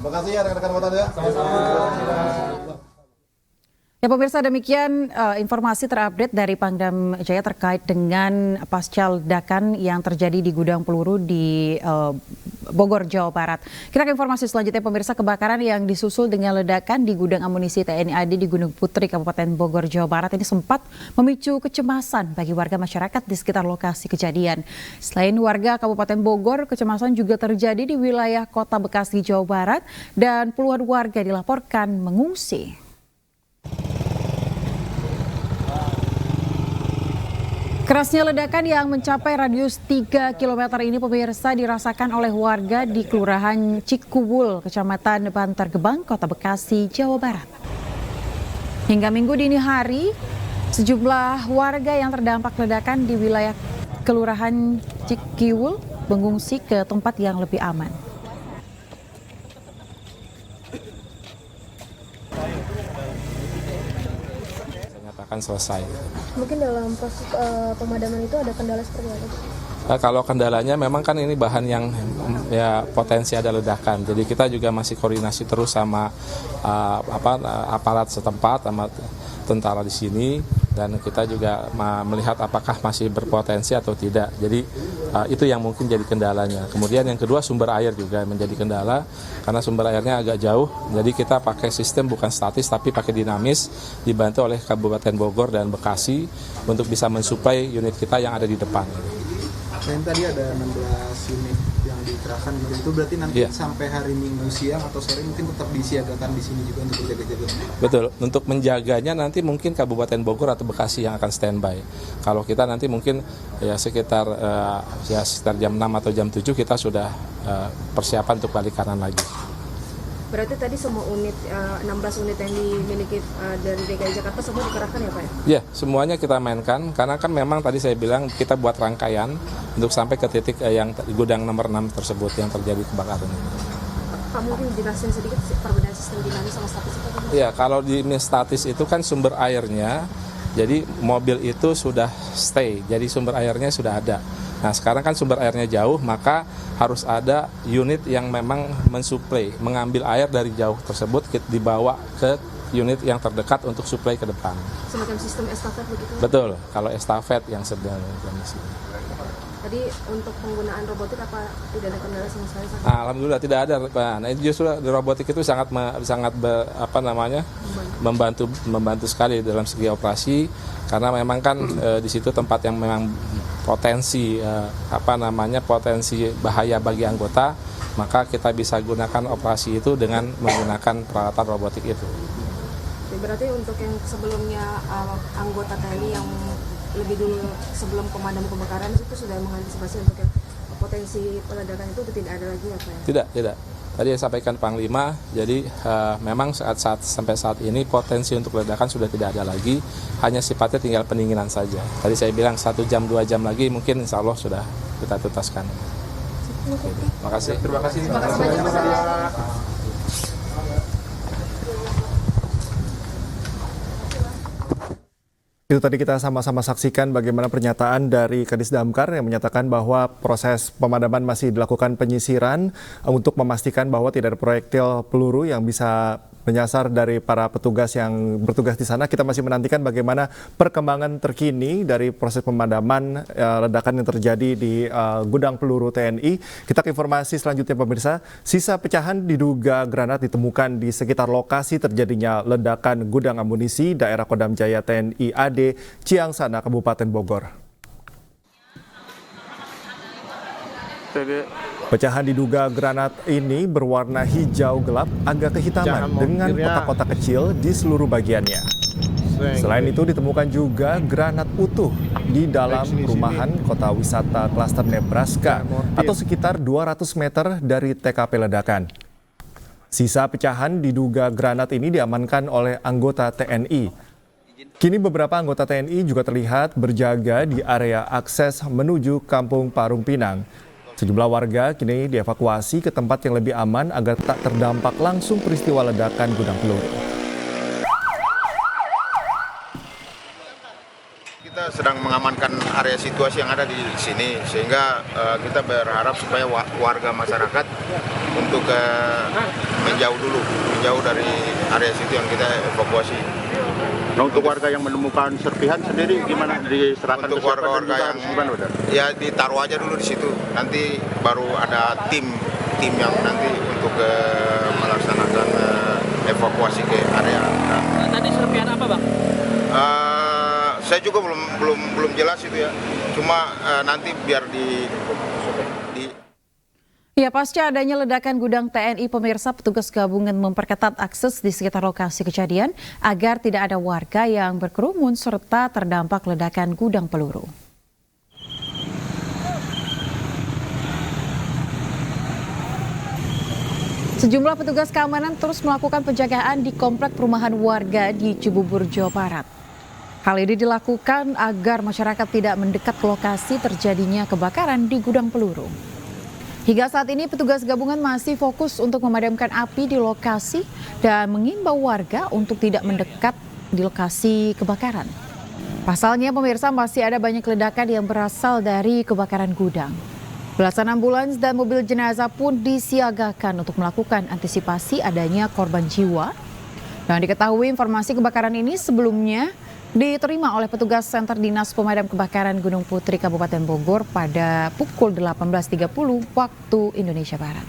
S7: Terima kasih ya rekan-rekan wartawan ya. Sama-sama.
S1: Ya pemirsa, demikian informasi terupdate dari Pangdam Jaya terkait dengan pasca ledakan yang terjadi di gudang peluru di Bogor, Jawa Barat. Kita ke informasi selanjutnya pemirsa, kebakaran yang disusul dengan ledakan di gudang amunisi TNI AD di Gunung Putri, Kabupaten Bogor, Jawa Barat ini sempat memicu kecemasan bagi warga masyarakat di sekitar lokasi kejadian. Selain warga Kabupaten Bogor, kecemasan juga terjadi di wilayah Kota Bekasi, Jawa Barat, dan puluhan warga dilaporkan mengungsi. Kerasnya ledakan yang mencapai radius 3 km ini pemirsa dirasakan oleh warga di Kelurahan Cikuwul, Kecamatan Bantar Gebang, Kota Bekasi, Jawa Barat. Hingga Minggu dini hari, sejumlah warga yang terdampak ledakan di wilayah Kelurahan Cikuwul mengungsi ke tempat yang lebih aman.
S19: Selesai.
S17: Mungkin dalam proses pemadaman itu ada kendala seperti apa?
S19: Kalau kendalanya memang kan ini bahan yang ya potensi ada ledakan. Jadi kita juga masih koordinasi terus sama aparat setempat, sama tentara di sini, dan kita juga melihat apakah masih berpotensi atau tidak. Jadi itu yang mungkin jadi kendalanya. Kemudian yang kedua, sumber air juga menjadi kendala karena sumber airnya agak jauh. Jadi kita pakai sistem bukan statis tapi pakai dinamis, dibantu oleh Kabupaten Bogor dan Bekasi untuk bisa mensuplai unit kita yang ada di depan.
S16: Dan tadi ada 16 unit yang dikerahkan gitu. Itu berarti nanti sampai hari Minggu siang atau sore mungkin tetap disiagakan di sini juga untuk menjaga-jaga.
S19: Betul, untuk menjaganya nanti mungkin Kabupaten Bogor atau Bekasi yang akan standby. Kalau kita nanti mungkin ya sekitar jam 6 atau jam 7 kita sudah persiapan untuk balik kanan lagi.
S17: Berarti tadi semua unit, 16 unit yang dimiliki dari DKI Jakarta semua dikerahkan ya Pak ya?
S19: Ya, semuanya kita mainkan karena kan memang tadi saya bilang kita buat rangkaian untuk sampai ke titik yang gudang nomor 6 tersebut yang terjadi kebakaran ini.
S17: Pak, mungkin jelasin sedikit perbedaan sistem dinamis sama statis itu?
S19: Ya, kalau di statis itu kan sumber airnya, jadi mobil itu sudah stay, jadi sumber airnya sudah ada. Nah sekarang kan sumber airnya jauh, maka harus ada unit yang memang mensuplai, mengambil air dari jauh tersebut, dibawa ke unit yang terdekat untuk suplai ke depan.
S17: Semacam sistem estafet begitu?
S19: Betul, kalau estafet yang sedang kondisi.
S17: Tadi untuk penggunaan robotik apa tidak ada kendala sama sekali?
S19: Alhamdulillah tidak ada. Nah itu justru robotik itu sangat membantu sekali dalam segi operasi, karena memang kan di situ tempat yang memang potensi potensi bahaya bagi anggota, maka kita bisa gunakan operasi itu dengan menggunakan peralatan robotik itu.
S17: Berarti untuk yang sebelumnya anggota TNI yang lebih dulu sebelum pemadam kebakaran itu sudah mengantisipasi untuk yang potensi peledakan itu tidak ada lagi ya Pak ya?
S19: Tidak. Tadi yang sampaikan Panglima, jadi memang sampai saat ini potensi untuk ledakan sudah tidak ada lagi, hanya sifatnya tinggal pendinginan saja. Tadi saya bilang 1 jam 2 jam lagi mungkin insya Allah sudah kita tuntaskan. Terima kasih.
S16: Terima kasih.
S2: Itu tadi kita sama-sama saksikan bagaimana pernyataan dari Kadis Damkar yang menyatakan bahwa proses pemadaman masih dilakukan penyisiran untuk memastikan bahwa tidak ada proyektil peluru yang bisa menyasar dari para petugas yang bertugas di sana. Kita masih menantikan bagaimana perkembangan terkini dari proses pemadaman ledakan yang terjadi di gudang peluru TNI. Kita ke informasi selanjutnya pemirsa. Sisa pecahan diduga granat ditemukan di sekitar lokasi terjadinya ledakan gudang amunisi daerah Kodam Jaya TNI AD Ciangsana, Kabupaten Bogor. Pecahan diduga granat ini berwarna hijau gelap agak kehitaman dengan kotak-kotak kecil di seluruh bagiannya. Selain itu ditemukan juga granat utuh di dalam perumahan kota wisata klaster Nebraska atau sekitar 200 meter dari TKP ledakan. Sisa pecahan diduga granat ini diamankan oleh anggota TNI. Kini beberapa anggota TNI juga terlihat berjaga di area akses menuju Kampung Parung Pinang. Sejumlah warga kini dievakuasi ke tempat yang lebih aman agar tak terdampak langsung peristiwa ledakan gudang peluru.
S10: Kita sedang mengamankan area situasi yang ada di sini, sehingga kita berharap supaya warga masyarakat untuk menjauh dari area situ yang kita evakuasi.
S9: Nah, untuk warga yang menemukan serpihan sendiri gimana, diserahkan
S10: untuk
S9: ke siapa dan
S10: warga-warga
S9: juga
S10: yang
S9: harus gimana, Badan?
S10: ya ditaruh aja dulu di situ. Nanti baru ada tim yang nanti untuk melaksanakan evakuasi ke area.
S6: Tadi serpihan apa, Bang?
S10: Saya juga belum jelas itu ya. Cuma nanti biar di
S1: Ya, pasca adanya ledakan gudang TNI, pemirsa, petugas gabungan memperketat akses di sekitar lokasi kejadian agar tidak ada warga yang berkerumun serta terdampak ledakan gudang peluru. Sejumlah petugas keamanan terus melakukan penjagaan di komplek perumahan warga di Cibubur, Jawa Barat. Hal ini dilakukan agar masyarakat tidak mendekat ke lokasi terjadinya kebakaran di gudang peluru. Hingga saat ini petugas gabungan masih fokus untuk memadamkan api di lokasi dan mengimbau warga untuk tidak mendekat di lokasi kebakaran. Pasalnya, pemirsa, masih ada banyak ledakan yang berasal dari kebakaran gudang. Belasan ambulans dan mobil jenazah pun disiagakan untuk melakukan antisipasi adanya korban jiwa. Dan diketahui informasi kebakaran ini sebelumnya diterima oleh petugas Senter Dinas Pemadam Kebakaran Gunung Putri Kabupaten Bogor pada pukul 18.30 waktu Indonesia Barat.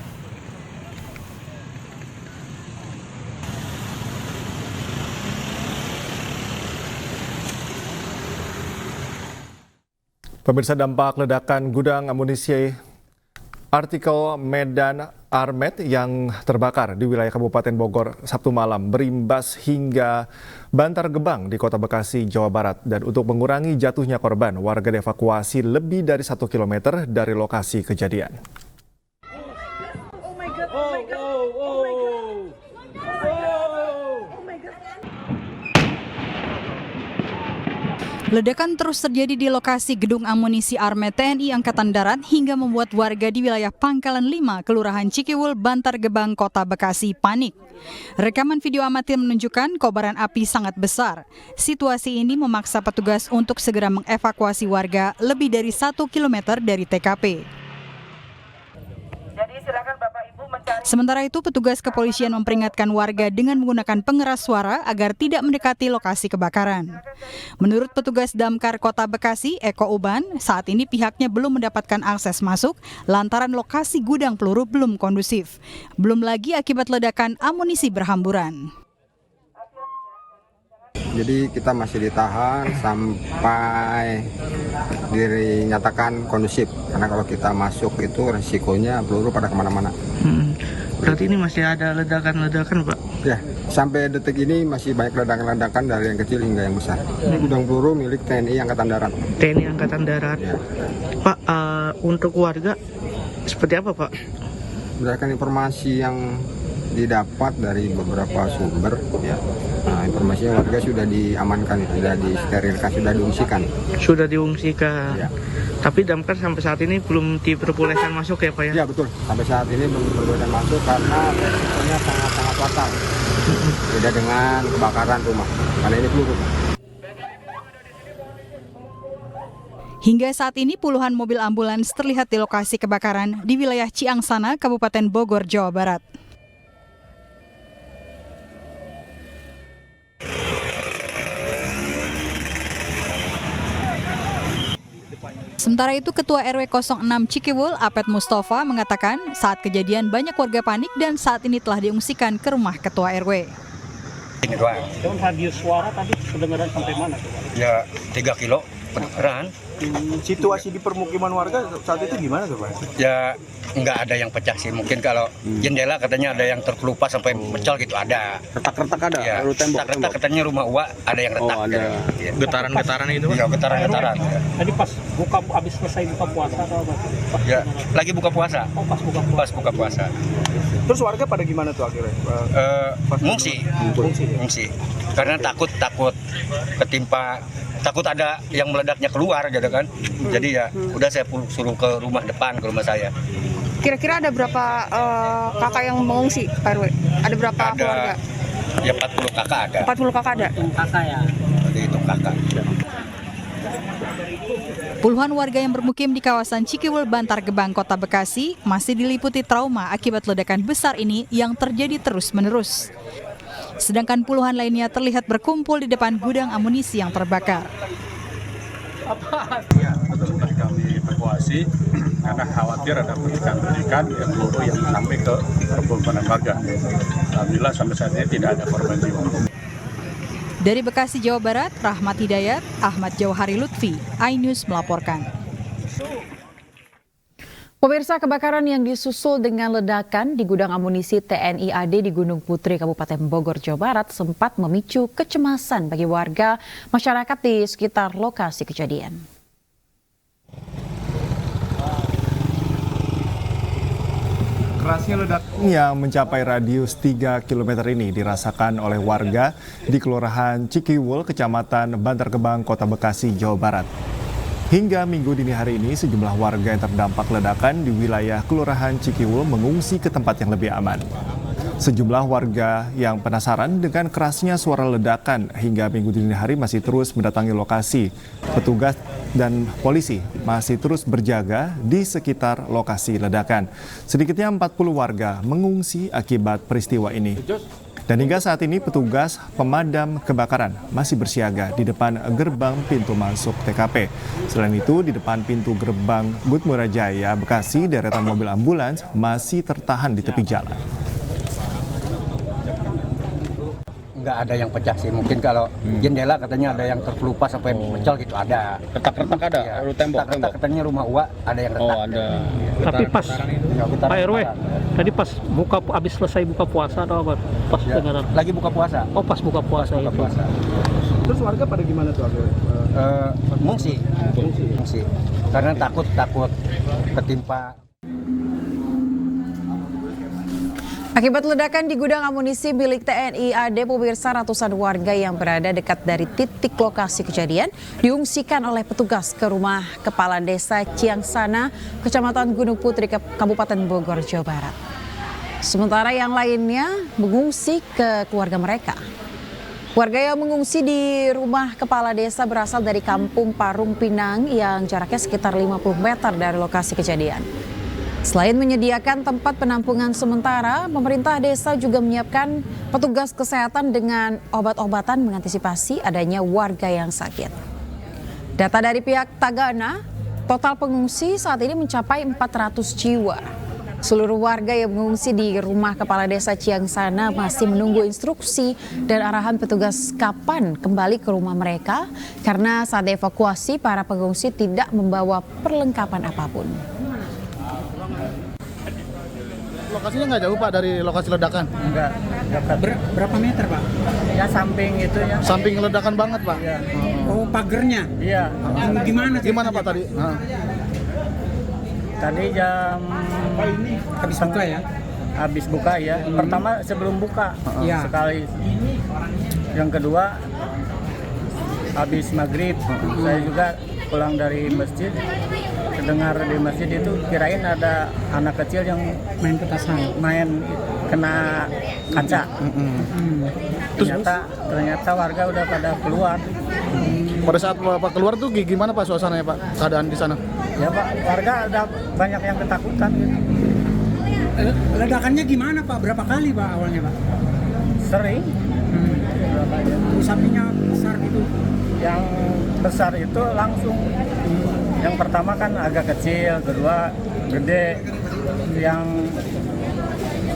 S2: Pemirsa, dampak ledakan gudang amunisi artikel Medan Armet yang terbakar di wilayah Kabupaten Bogor Sabtu malam berimbas hingga Bantar Gebang di Kota Bekasi, Jawa Barat. Dan untuk mengurangi jatuhnya korban, warga dievakuasi lebih dari 1 km dari lokasi kejadian.
S11: Ledakan terus terjadi di lokasi gedung amunisi Armet TNI Angkatan Darat hingga membuat warga di wilayah Pangkalan 5, Kelurahan Cikiwul, Bantar Gebang, Kota Bekasi panik. Rekaman video amatir menunjukkan kobaran api sangat besar. Situasi ini memaksa petugas untuk segera mengevakuasi warga lebih dari 1 km dari TKP. Jadi silakan Bapak Ibu mencari. Sementara itu, petugas kepolisian memperingatkan warga dengan menggunakan pengeras suara agar tidak mendekati lokasi kebakaran. Menurut petugas Damkar Kota Bekasi, Eko Uban, saat ini pihaknya belum mendapatkan akses masuk lantaran lokasi gudang peluru belum kondusif. Belum lagi akibat ledakan amunisi berhamburan.
S8: Jadi kita masih ditahan sampai dinyatakan kondusif. Karena kalau kita masuk itu resikonya peluru pada kemana-mana.
S3: Berarti ini masih ada ledakan-ledakan, Pak?
S8: Ya, sampai detik ini masih banyak ledakan-ledakan dari yang kecil hingga yang besar. Ini gudang peluru milik TNI Angkatan Darat.
S3: TNI Angkatan Darat.
S8: Ya.
S3: Pak, untuk warga seperti apa, Pak?
S8: Berdasarkan informasi yang didapat dari beberapa sumber, ya. Nah, informasinya warga sudah diamankan, sudah disterilkan, sudah diungsikan.
S3: Sudah diungsikan.
S8: Ya.
S3: Tapi damkar sampai saat ini belum diperbolehkan masuk ya, Pak ya?
S8: Ya, betul. Sampai saat ini belum diperbolehkan masuk karena resikonya sangat-sangat fatal. Beda dengan kebakaran rumah. Karena ini peluru.
S11: Hingga saat ini puluhan mobil ambulans terlihat di lokasi kebakaran di wilayah Ciangsana, Kabupaten Bogor, Jawa Barat. Sementara itu, Ketua RW 06 Cikiwul, Apet Mustafa, mengatakan saat kejadian banyak warga panik dan saat ini telah diungsikan ke rumah Ketua RW.
S5: Ini doang. Cuman radius suara tadi kedengaran sampai mana?
S20: Ya 3 kilo kedengaran.
S15: Situasi di permukiman warga saat itu gimana tuh, Pak?
S20: Ya nggak ada yang pecah sih, mungkin kalau jendela katanya ada yang terkelupas sampai pecah gitu, ada.
S15: Retak-retak ada?
S20: Ya, retak-retak katanya rumah uak ada yang retak.
S15: Oh, ada.
S20: Ya.
S15: Getaran-getaran itu, Pak?
S20: Iya, getaran-getaran.
S5: Tadi pas habis selesai buka puasa atau apa?
S20: Ya, lagi buka puasa.
S5: Oh, pas buka puasa.
S20: Pas buka puasa.
S15: Terus warga pada gimana tuh akhirnya?
S20: Ngungsi. Karena takut ketimpa, takut ada yang meledaknya keluar gitu kan. Jadi ya udah saya suruh ke rumah depan, ke rumah saya.
S12: Kira-kira ada berapa kakak yang mengungsi, Pak RW? Ada berapa keluarga?
S20: Ya 40 kakak ada.
S12: 40 kakak ada?
S3: Kakak ya?
S20: Itu kakak.
S11: Puluhan warga yang bermukim di kawasan Cikiwul, Bantar Gebang, Kota Bekasi masih diliputi trauma akibat ledakan besar ini yang terjadi terus-menerus. Sedangkan puluhan lainnya terlihat berkumpul di depan gudang amunisi yang terbakar.
S13: Ya, petugas kami evakuasi karena khawatir ada pendidikan ya, peluru yang sampai ke permukiman warga. Alhamdulillah sampai saat ini tidak ada korban jiwa.
S11: Dari Bekasi, Jawa Barat, Rahmat Hidayat, Ahmad Jauhari Lutfi, iNews melaporkan.
S1: Pemirsa, kebakaran yang disusul dengan ledakan di gudang amunisi TNI AD di Gunung Putri, Kabupaten Bogor, Jawa Barat sempat memicu kecemasan bagi warga masyarakat di sekitar lokasi kejadian.
S2: Kerasnya ledakan yang mencapai radius 3 km ini dirasakan oleh warga di Kelurahan Cikiwul, Kecamatan Bantar Gebang, Kota Bekasi, Jawa Barat. Hingga Minggu dini hari ini, sejumlah warga yang terdampak ledakan di wilayah Kelurahan Cikiwul mengungsi ke tempat yang lebih aman. Sejumlah warga yang penasaran dengan kerasnya suara ledakan hingga Minggu dini hari masih terus mendatangi lokasi. Petugas dan polisi masih terus berjaga di sekitar lokasi ledakan. Sedikitnya 40 warga mengungsi akibat peristiwa ini. Dan hingga saat ini petugas pemadam kebakaran masih bersiaga di depan gerbang pintu masuk TKP. Selain itu, di depan pintu gerbang Gudmura Jaya, Bekasi, deretan mobil ambulans masih tertahan di tepi jalan.
S20: Nggak ada yang pecah sih, mungkin kalau jendela katanya ada yang terkelupas sampai pecah gitu, ada.
S5: Retak-retak ada?
S20: Ya,
S5: Tembok?
S20: katanya rumah Uwa ada yang retak.
S5: Oh, ada.
S6: Tapi pas Pak RW, tadi pas habis selesai buka puasa atau apa? Pas
S20: Ya,
S6: dengar.
S20: lagi buka puasa.
S6: Oh, pas buka puasa itu.
S16: Terus warga pada gimana tuh?
S20: Mengungsi. Karena takut ketimpa.
S1: Akibat ledakan di gudang amunisi milik TNI AD, pemirsa, ratusan warga yang berada dekat dari titik lokasi kejadian diungsikan oleh petugas ke rumah Kepala Desa Ciangsana, Kecamatan Gunung Putri, Kabupaten Bogor, Jawa Barat. Sementara yang lainnya mengungsi ke keluarga mereka. Warga yang mengungsi di rumah Kepala Desa berasal dari Kampung Parung Pinang yang jaraknya sekitar 50 meter dari lokasi kejadian. Selain menyediakan tempat penampungan sementara, pemerintah desa juga menyiapkan petugas kesehatan dengan obat-obatan mengantisipasi adanya warga yang sakit. Data dari pihak Tagana, total pengungsi saat ini mencapai 400 jiwa. Seluruh warga yang mengungsi di rumah Kepala Desa Ciangsana masih menunggu instruksi dan arahan petugas kapan kembali ke rumah mereka, karena saat evakuasi para pengungsi tidak membawa perlengkapan apapun.
S16: Lokasinya nggak jauh Pak dari lokasi ledakan?
S3: Enggak. Berapa meter Pak? Ya samping itu ya.
S16: Samping ledakan banget Pak?
S3: Ya. Oh, pagernya? Iya.
S16: Gimana Pak tadi?
S3: Tadi jam habis buka ya? Habis buka ya. Pertama sebelum buka sekali. Yang kedua habis maghrib. Saya juga pulang dari masjid. Dengar di masjid itu kirain ada anak kecil yang main petasan, main kena kaca. Ternyata warga udah pada keluar.
S16: Pada saat Bapak keluar tuh gimana Pak suasananya Pak, keadaan di sana?
S3: Ya Pak, warga ada banyak yang ketakutan gitu. Ledakannya gimana Pak? Berapa kali Pak awalnya Pak? Sering. Terus apinya besar gitu? Yang besar itu langsung. Yang pertama kan agak kecil, kedua gede, yang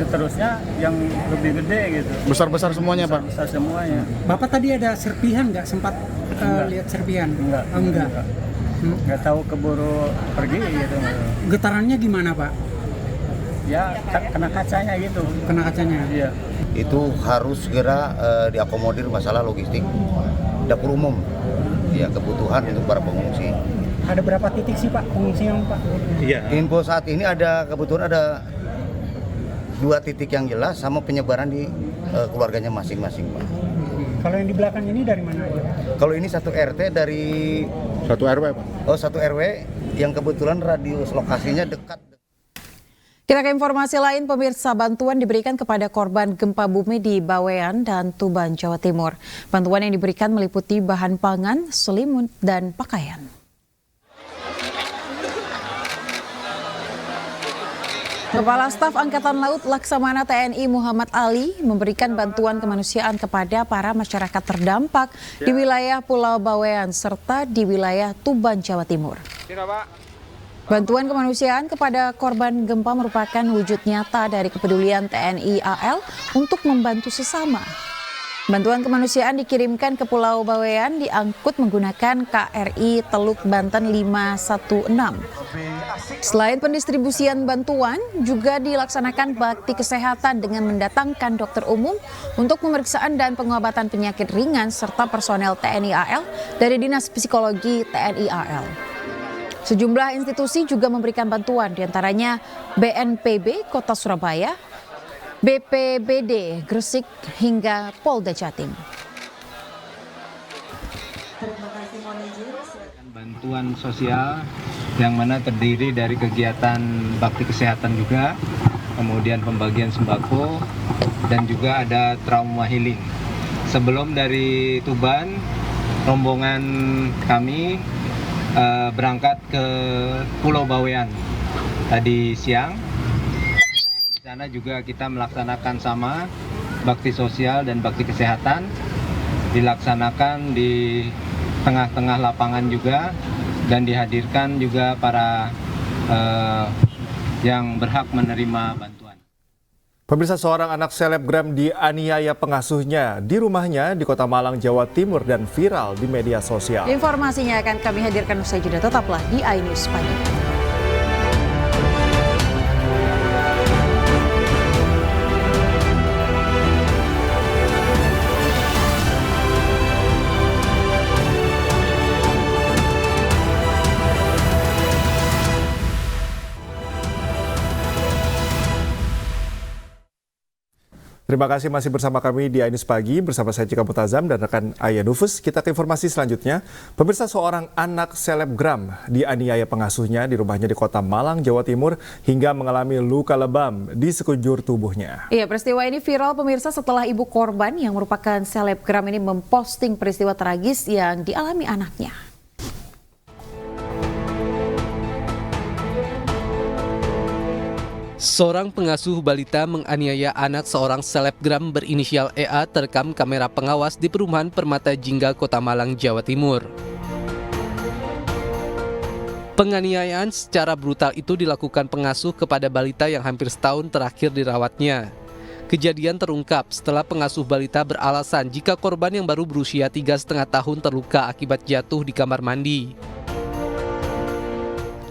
S3: seterusnya yang lebih gede gitu.
S16: Besar-besar semuanya Pak?
S3: Besar semuanya. Bapak tadi ada serpihan nggak? Sempat lihat serpihan? Enggak. Nggak tahu keburu pergi gitu. Getarannya gimana Pak? Ya kena kacanya gitu. Kena kacanya? Iya.
S20: Itu harus segera diakomodir masalah logistik dapur umum, ya kebutuhan untuk para pengungsi.
S3: Ada berapa titik sih Pak pengungsian Pak?
S20: Iya. Info saat ini kebetulan ada 2 titik yang jelas sama penyebaran di keluarganya masing-masing Pak.
S3: Kalau yang di belakang ini dari mana aja?
S20: Kalau ini 1 RT dari
S16: 1 RW Pak?
S20: Oh 1 RW yang kebetulan radius lokasinya dekat.
S1: Kita ke informasi lain, pemirsa, bantuan diberikan kepada korban gempa bumi di Bawean dan Tuban, Jawa Timur. Bantuan yang diberikan meliputi bahan pangan, selimut, dan pakaian. Kepala Staf Angkatan Laut Laksamana TNI Muhammad Ali memberikan bantuan kemanusiaan kepada para masyarakat terdampak di wilayah Pulau Bawean serta di wilayah Tuban, Jawa Timur. Bantuan kemanusiaan kepada korban gempa merupakan wujud nyata dari kepedulian TNI AL untuk membantu sesama. Bantuan kemanusiaan dikirimkan ke Pulau Bawean diangkut menggunakan KRI Teluk Banten 516. Selain pendistribusian bantuan, juga dilaksanakan bakti kesehatan dengan mendatangkan dokter umum untuk pemeriksaan dan pengobatan penyakit ringan serta personel TNI AL dari Dinas Psikologi TNI AL. Sejumlah institusi juga memberikan bantuan, diantaranya BNPB Kota Surabaya, BPBD Gresik hingga Polda Jatim.
S21: Bantuan sosial yang mana terdiri dari kegiatan bakti kesehatan juga, kemudian pembagian sembako, dan juga ada trauma healing. Sebelum dari Tuban, rombongan kami berangkat ke Pulau Bawean tadi siang. Di sana juga kita melaksanakan sama bakti sosial dan bakti kesehatan, dilaksanakan di tengah-tengah lapangan juga, dan dihadirkan juga para yang berhak menerima bantuan.
S2: Pemirsa, seorang anak selebgram dianiaya pengasuhnya di rumahnya di Kota Malang, Jawa Timur dan viral di media sosial.
S1: Informasinya akan kami hadirkan usai jeda, tetaplah di iNews Pagi.
S2: Terima kasih masih bersama kami di iNews Pagi bersama saya Cika Mutazam dan rekan Aya Nufus. Kita ke informasi selanjutnya. Pemirsa, seorang anak selebgram dianiaya pengasuhnya di rumahnya di Kota Malang, Jawa Timur hingga mengalami luka lebam di sekujur tubuhnya.
S1: Iya, peristiwa ini viral pemirsa setelah ibu korban yang merupakan selebgram ini memposting peristiwa tragis yang dialami anaknya.
S22: Seorang pengasuh balita menganiaya anak seorang selebgram berinisial EA terekam kamera pengawas di perumahan Permata Jingga, Kota Malang, Jawa Timur. Penganiayaan secara brutal itu dilakukan pengasuh kepada balita yang hampir setahun terakhir dirawatnya. Kejadian terungkap setelah pengasuh balita beralasan jika korban yang baru berusia 3,5 tahun terluka akibat jatuh di kamar mandi.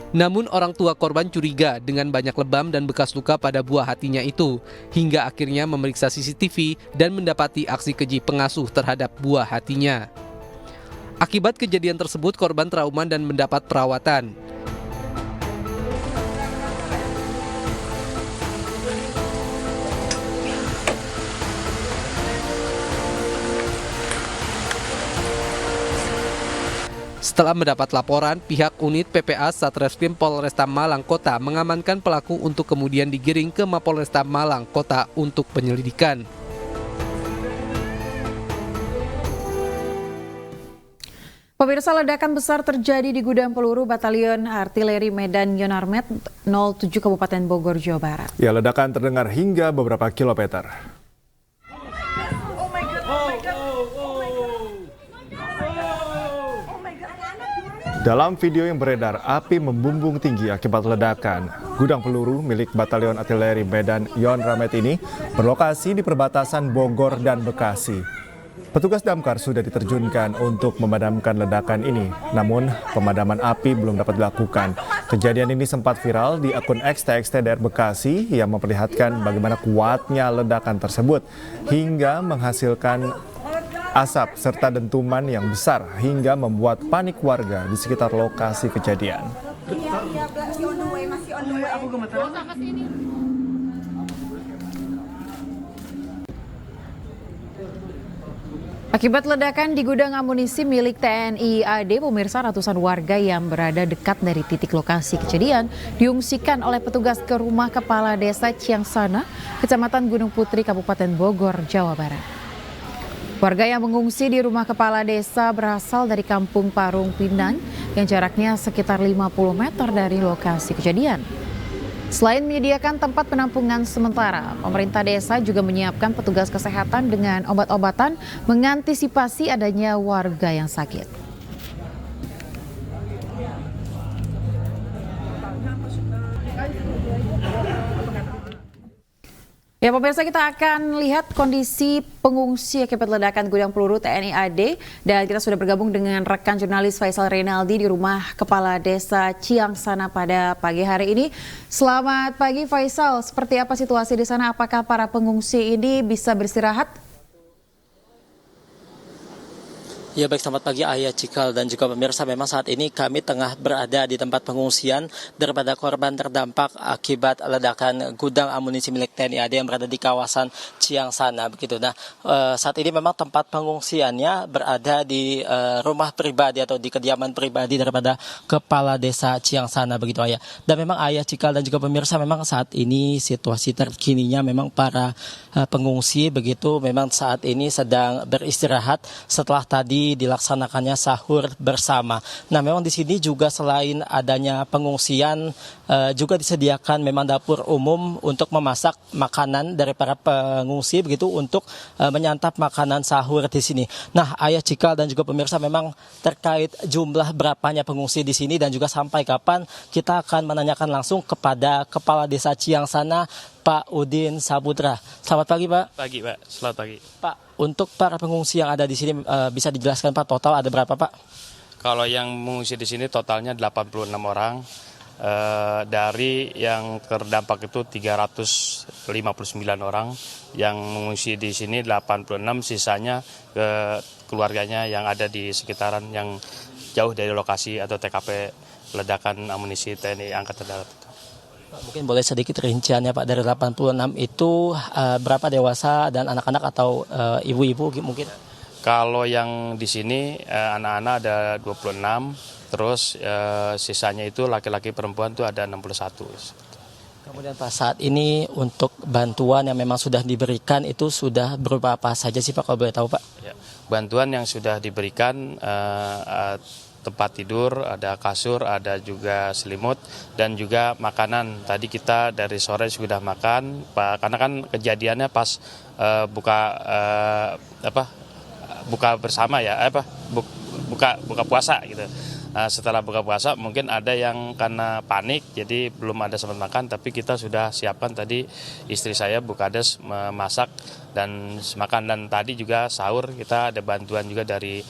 S22: Namun orang tua korban curiga dengan banyak lebam dan bekas luka pada buah hatinya itu, hingga akhirnya memeriksa CCTV dan mendapati aksi keji pengasuh terhadap buah hatinya. Akibat kejadian tersebut, korban trauma dan mendapat perawatan. Setelah mendapat laporan, pihak unit PPA Satreskrim Polresta Malang Kota mengamankan pelaku untuk kemudian digiring ke Mapolresta Malang Kota untuk penyelidikan.
S1: Pemirsa, ledakan besar terjadi di gudang peluru Batalion Artileri Medan Yonarmet 07 Kabupaten Bogor, Jawa Barat.
S2: Ya, ledakan terdengar hingga beberapa kilometer. Dalam video yang beredar, api membumbung tinggi akibat ledakan. Gudang peluru milik Batalion Artileri Medan Yonarmet ini berlokasi di perbatasan Bogor dan Bekasi. Petugas damkar sudah diterjunkan untuk memadamkan ledakan ini, namun pemadaman api belum dapat dilakukan. Kejadian ini sempat viral di akun XTXTDR Bekasi yang memperlihatkan bagaimana kuatnya ledakan tersebut hingga menghasilkan asap serta dentuman yang besar hingga membuat panik warga di sekitar lokasi kejadian.
S1: Akibat ledakan di gudang amunisi milik TNI AD, pemirsa, ratusan warga yang berada dekat dari titik lokasi kejadian diungsikan oleh petugas ke rumah Kepala Desa Ciangsana, Kecamatan Gunung Putri, Kabupaten Bogor, Jawa Barat. Warga yang mengungsi di rumah kepala desa berasal dari Kampung Parung Pinang yang jaraknya sekitar 50 meter dari lokasi kejadian. Selain menyediakan tempat penampungan sementara, pemerintah desa juga menyiapkan petugas kesehatan dengan obat-obatan mengantisipasi adanya warga yang sakit. Ya pemirsa, kita akan lihat kondisi pengungsi akibat ledakan gudang peluru TNI AD, dan kita sudah bergabung dengan rekan jurnalis Faisal Reynaldi di rumah Kepala Desa Ciangsana pada pagi hari ini. Selamat pagi Faisal, seperti apa situasi di sana? Apakah para pengungsi ini bisa beristirahat?
S4: Ya baik, selamat pagi Ayah Cikal dan juga pemirsa. Memang saat ini kami tengah berada di tempat pengungsian daripada korban terdampak akibat ledakan gudang amunisi milik TNI AD yang berada di kawasan Ciangsana begitu. Nah, saat ini memang tempat pengungsiannya berada di rumah pribadi atau di kediaman pribadi daripada Kepala Desa Ciangsana begitu Ayah. Dan memang Ayah Cikal dan juga pemirsa, memang saat ini situasi terkininya memang para pengungsi begitu memang saat ini sedang beristirahat setelah tadi dilaksanakannya sahur bersama. Nah, memang di sini juga selain adanya pengungsian juga disediakan memang dapur umum untuk memasak makanan dari para pengungsi begitu untuk menyantap makanan sahur di sini. Nah, Ayah Cikal dan juga pemirsa, memang terkait jumlah berapanya pengungsi di sini dan juga sampai kapan, kita akan menanyakan langsung kepada Kepala Desa Ciangsana, Pak Udin Saputra. Selamat pagi, Pak.
S14: Pagi, Pak. Selamat pagi.
S4: Pak, untuk para pengungsi yang ada di sini bisa dijelaskan Pak, total ada berapa, Pak?
S14: Kalau yang mengungsi di sini totalnya 86 orang. Dari yang terdampak itu 359 orang. Yang mengungsi di sini 86, sisanya ke keluarganya yang ada di sekitaran yang jauh dari lokasi atau TKP ledakan amunisi TNI Angkatan Darat.
S4: Pak, mungkin boleh sedikit rinciannya Pak, dari 86 itu berapa dewasa dan anak-anak atau ibu-ibu mungkin?
S14: Kalau yang di sini anak-anak ada 26, terus sisanya itu laki-laki perempuan itu ada 61.
S4: Kemudian Pak, saat ini untuk bantuan yang memang sudah diberikan itu sudah berupa apa saja sih Pak, kalau boleh tahu Pak?
S14: Ya, bantuan yang sudah diberikan tempat tidur, ada kasur, ada juga selimut, dan juga makanan. Tadi kita dari sore sudah makan, Pak, karena kan kejadiannya pas buka bersama ya, buka puasa gitu. Setelah buka puasa mungkin ada yang karena panik jadi belum ada sempat makan, tapi kita sudah siapkan tadi, istri saya Bukades memasak dan makan, dan tadi juga sahur kita ada bantuan juga dari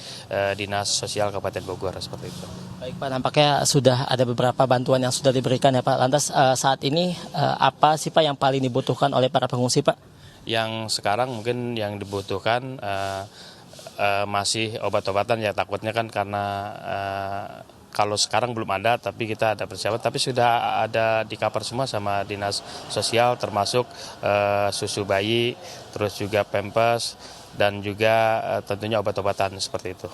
S14: Dinas Sosial Kabupaten Bogor seperti itu.
S4: Baik Pak, nampaknya sudah ada beberapa bantuan yang sudah diberikan ya Pak. Lantas saat ini apa sih Pak yang paling dibutuhkan oleh para pengungsi Pak?
S14: Yang sekarang mungkin yang dibutuhkan masih obat-obatan ya, takutnya kan karena kalau sekarang belum ada, tapi kita ada persiapan, tapi sudah ada di cover semua sama Dinas Sosial, termasuk susu bayi, terus juga pampers, dan juga tentunya obat-obatan seperti itu.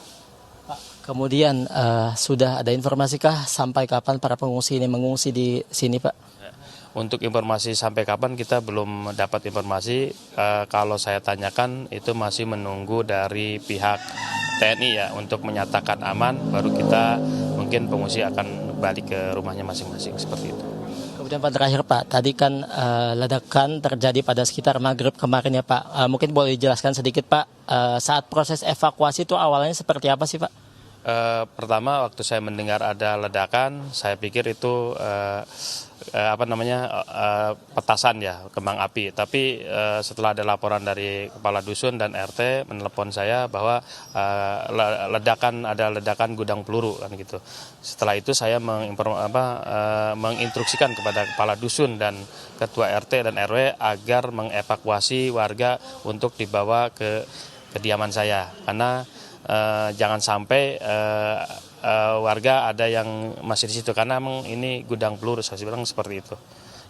S4: Pak, kemudian sudah ada informasikah sampai kapan para pengungsi ini mengungsi di sini Pak?
S14: Untuk informasi sampai kapan kita belum dapat informasi. Kalau saya tanyakan itu masih menunggu dari pihak TNI ya untuk menyatakan aman, baru kita mungkin pengungsi akan balik ke rumahnya masing-masing seperti itu.
S4: Kemudian Pak, terakhir Pak, tadi kan ledakan terjadi pada sekitar maghrib kemarin ya Pak. Mungkin boleh dijelaskan sedikit Pak, saat proses evakuasi itu awalnya seperti apa sih Pak?
S14: Pertama waktu saya mendengar ada ledakan, saya pikir itu petasan ya, kembang api. Tapi setelah ada laporan dari kepala dusun dan RT menelepon saya bahwa ada ledakan gudang peluru kan gitu. Setelah itu saya menginstruksikan kepada kepala dusun dan ketua RT dan RW agar mengevakuasi warga untuk dibawa ke kediaman saya, karena jangan sampai warga ada yang masih di situ, karena memang ini gudang peluru, saya bilang seperti itu.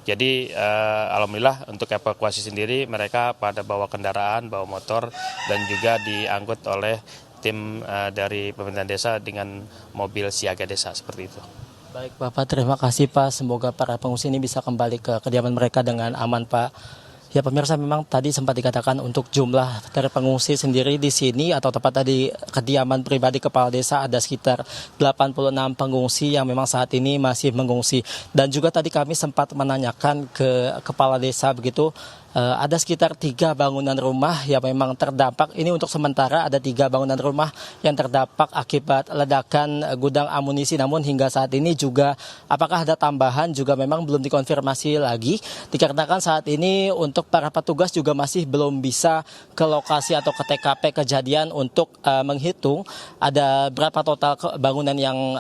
S14: Jadi alhamdulillah untuk evakuasi sendiri mereka pada bawa kendaraan, bawa motor, dan juga diangkut oleh tim dari pemerintahan desa dengan mobil siaga desa seperti itu.
S4: Baik Bapak, terima kasih Pak. Semoga para pengungsi ini bisa kembali ke kediaman mereka dengan aman Pak. Ya pemirsa, memang tadi sempat dikatakan untuk jumlah dari pengungsi sendiri di sini atau tepatnya di kediaman pribadi Kepala Desa ada sekitar 86 pengungsi yang memang saat ini masih mengungsi. Dan juga tadi kami sempat menanyakan ke Kepala Desa begitu, ada sekitar 3 bangunan rumah yang memang terdampak. Ini untuk sementara ada 3 bangunan rumah yang terdampak akibat ledakan gudang amunisi. Namun hingga saat ini juga apakah ada tambahan juga memang belum dikonfirmasi lagi. Dikarenakan saat ini untuk para petugas juga masih belum bisa ke lokasi atau ke TKP kejadian untuk menghitung ada berapa total bangunan yang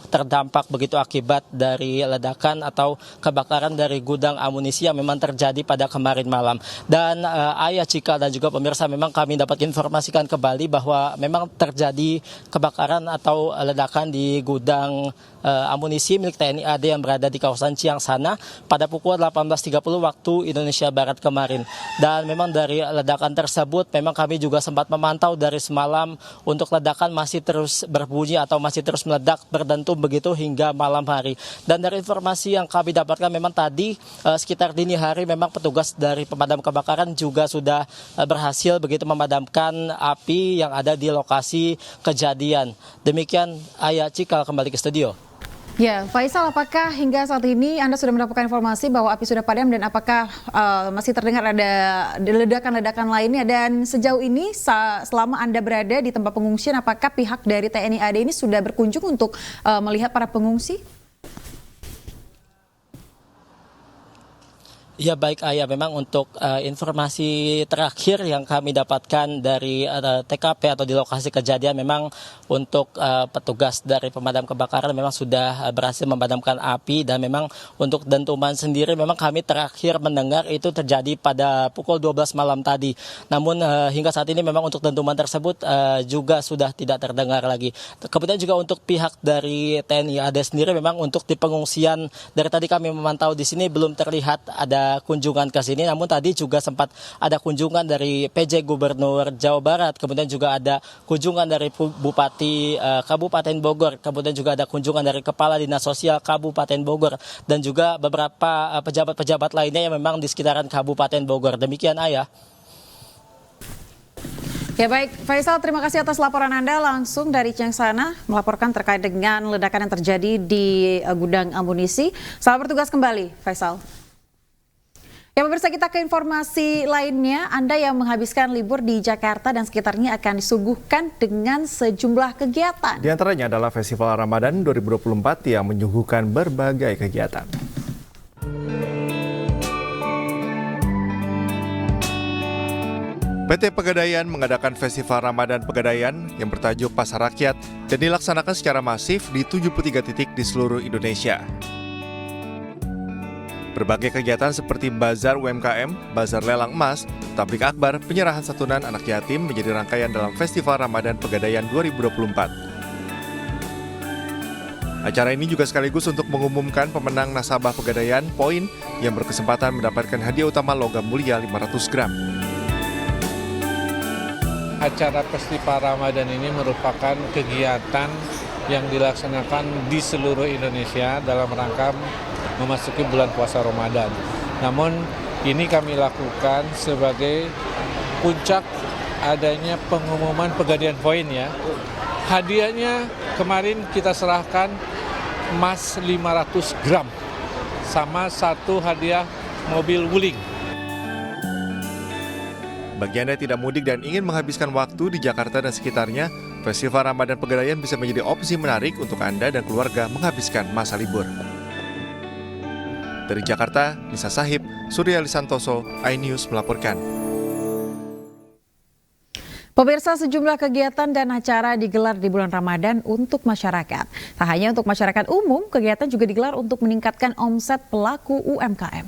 S4: terdampak begitu akibat dari ledakan atau kebakaran dari gudang amunisi yang memang terjadi pada kemarin malam. Dan Ayah, Cika dan juga pemirsa, memang kami dapat informasikan kembali bahwa memang terjadi kebakaran atau ledakan di gudang amunisi milik TNI AD yang berada di kawasan Ciangsana pada pukul 18.30 waktu Indonesia Barat kemarin. Dan memang dari ledakan tersebut memang kami juga sempat memantau dari semalam untuk ledakan masih terus berbunyi atau masih terus meledak berdentum begitu hingga malam hari. Dan dari informasi yang kami dapatkan memang tadi sekitar dini hari memang petugas dari pemadam kebakaran juga sudah berhasil begitu memadamkan api yang ada di lokasi kejadian. Demikian Ayah, Cikal kembali ke studio.
S1: Ya, Faisal, apakah hingga saat ini Anda sudah mendapatkan informasi bahwa api sudah padam dan apakah masih terdengar ada ledakan-ledakan lainnya? Dan sejauh ini selama Anda berada di tempat pengungsian, apakah pihak dari TNI AD ini sudah berkunjung untuk melihat para pengungsi?
S4: Ya baik Ayah, memang untuk informasi terakhir yang kami dapatkan dari TKP atau di lokasi kejadian, memang untuk petugas dari pemadam kebakaran memang sudah berhasil memadamkan api. Dan memang untuk dentuman sendiri memang kami terakhir mendengar itu terjadi pada pukul 12 malam tadi. Namun hingga saat ini memang untuk dentuman tersebut juga sudah tidak terdengar lagi. Kemudian juga untuk pihak dari TNI AD sendiri memang untuk di pengungsian dari tadi kami memantau di sini belum terlihat ada kunjungan ke sini, namun tadi juga sempat ada kunjungan dari PJ Gubernur Jawa Barat, kemudian juga ada kunjungan dari Bupati Kabupaten Bogor, kemudian juga ada kunjungan dari Kepala Dinas Sosial Kabupaten Bogor, dan juga beberapa pejabat-pejabat lainnya yang memang di sekitaran Kabupaten Bogor. Demikian Ayah.
S1: Ya baik, Faisal, terima kasih atas laporan Anda langsung dari Ciangsana melaporkan terkait dengan ledakan yang terjadi di gudang amunisi. Selamat bertugas kembali, Faisal. Ya pemirsa, kita ke informasi lainnya. Anda yang menghabiskan libur di Jakarta dan sekitarnya akan disuguhkan dengan sejumlah kegiatan.
S2: Di antaranya adalah Festival Ramadan 2024 yang menyuguhkan berbagai kegiatan. PT Pegadaian mengadakan Festival Ramadan Pegadaian yang bertajuk Pasar Rakyat dan dilaksanakan secara masif di 73 titik di seluruh Indonesia. Berbagai kegiatan seperti bazar UMKM, bazar lelang emas, tablik akbar, penyerahan santunan anak yatim menjadi rangkaian dalam Festival Ramadan Pegadaian 2024. Acara ini juga sekaligus untuk mengumumkan pemenang nasabah Pegadaian Poin yang berkesempatan mendapatkan hadiah utama logam mulia 500 gram.
S19: Acara Festival Ramadan ini merupakan kegiatan yang dilaksanakan di seluruh Indonesia dalam rangka memasuki bulan puasa Ramadan. Namun ini kami lakukan sebagai puncak adanya pengumuman Pegadaian Poin ya. Hadiahnya kemarin kita serahkan emas 500 gram sama satu hadiah mobil wuling.
S2: Bagi Anda yang tidak mudik dan ingin menghabiskan waktu di Jakarta dan sekitarnya, Festival Ramadan Pegadaian bisa menjadi opsi menarik untuk Anda dan keluarga menghabiskan masa libur. Dari Jakarta, Nisa Sahib, Surya Lisantoso, iNews melaporkan.
S1: Pemirsa, sejumlah kegiatan dan acara digelar di bulan Ramadan untuk masyarakat. Tak hanya untuk masyarakat umum, kegiatan juga digelar untuk meningkatkan omset pelaku UMKM.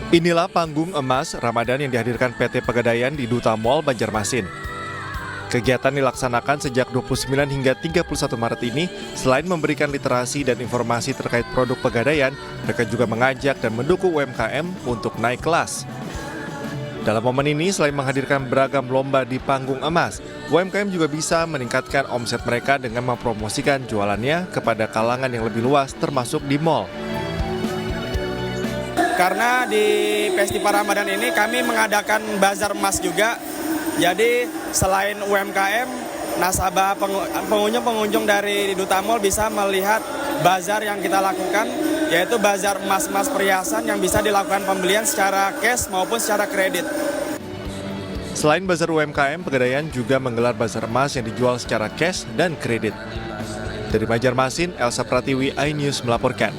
S2: Inilah panggung emas Ramadan yang dihadirkan PT Pegadaian di Duta Mall Banjarmasin. Kegiatan dilaksanakan sejak 29 hingga 31 Maret ini. Selain memberikan literasi dan informasi terkait produk Pegadaian, mereka juga mengajak dan mendukung UMKM untuk naik kelas. Dalam momen ini, selain menghadirkan beragam lomba di panggung emas, UMKM juga bisa meningkatkan omset mereka dengan mempromosikan jualannya kepada kalangan yang lebih luas termasuk di mal.
S7: Karena di Festival Ramadan ini kami mengadakan bazar emas juga. Jadi selain UMKM, nasabah pengunjung dari Duta Mall bisa melihat bazar yang kita lakukan, yaitu bazar emas-emas perhiasan yang bisa dilakukan pembelian secara cash maupun secara kredit.
S2: Selain bazar UMKM, Pegadaian juga menggelar bazar emas yang dijual secara cash dan kredit. Dari Banjarmasin, Elsa Pratiwi, iNews melaporkan.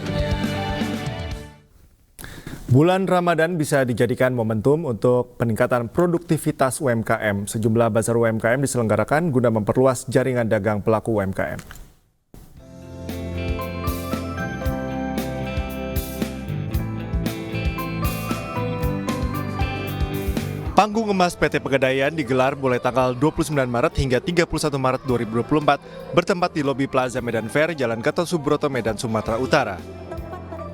S2: Bulan Ramadan bisa dijadikan momentum untuk peningkatan produktivitas UMKM. Sejumlah bazar UMKM diselenggarakan guna memperluas jaringan dagang pelaku UMKM. Panggung Emas PT Pegadaian digelar mulai tanggal 29 Maret hingga 31 Maret 2024 bertempat di lobi Plaza Medan Fair, Jalan Gatot Subroto, Medan, Sumatera Utara.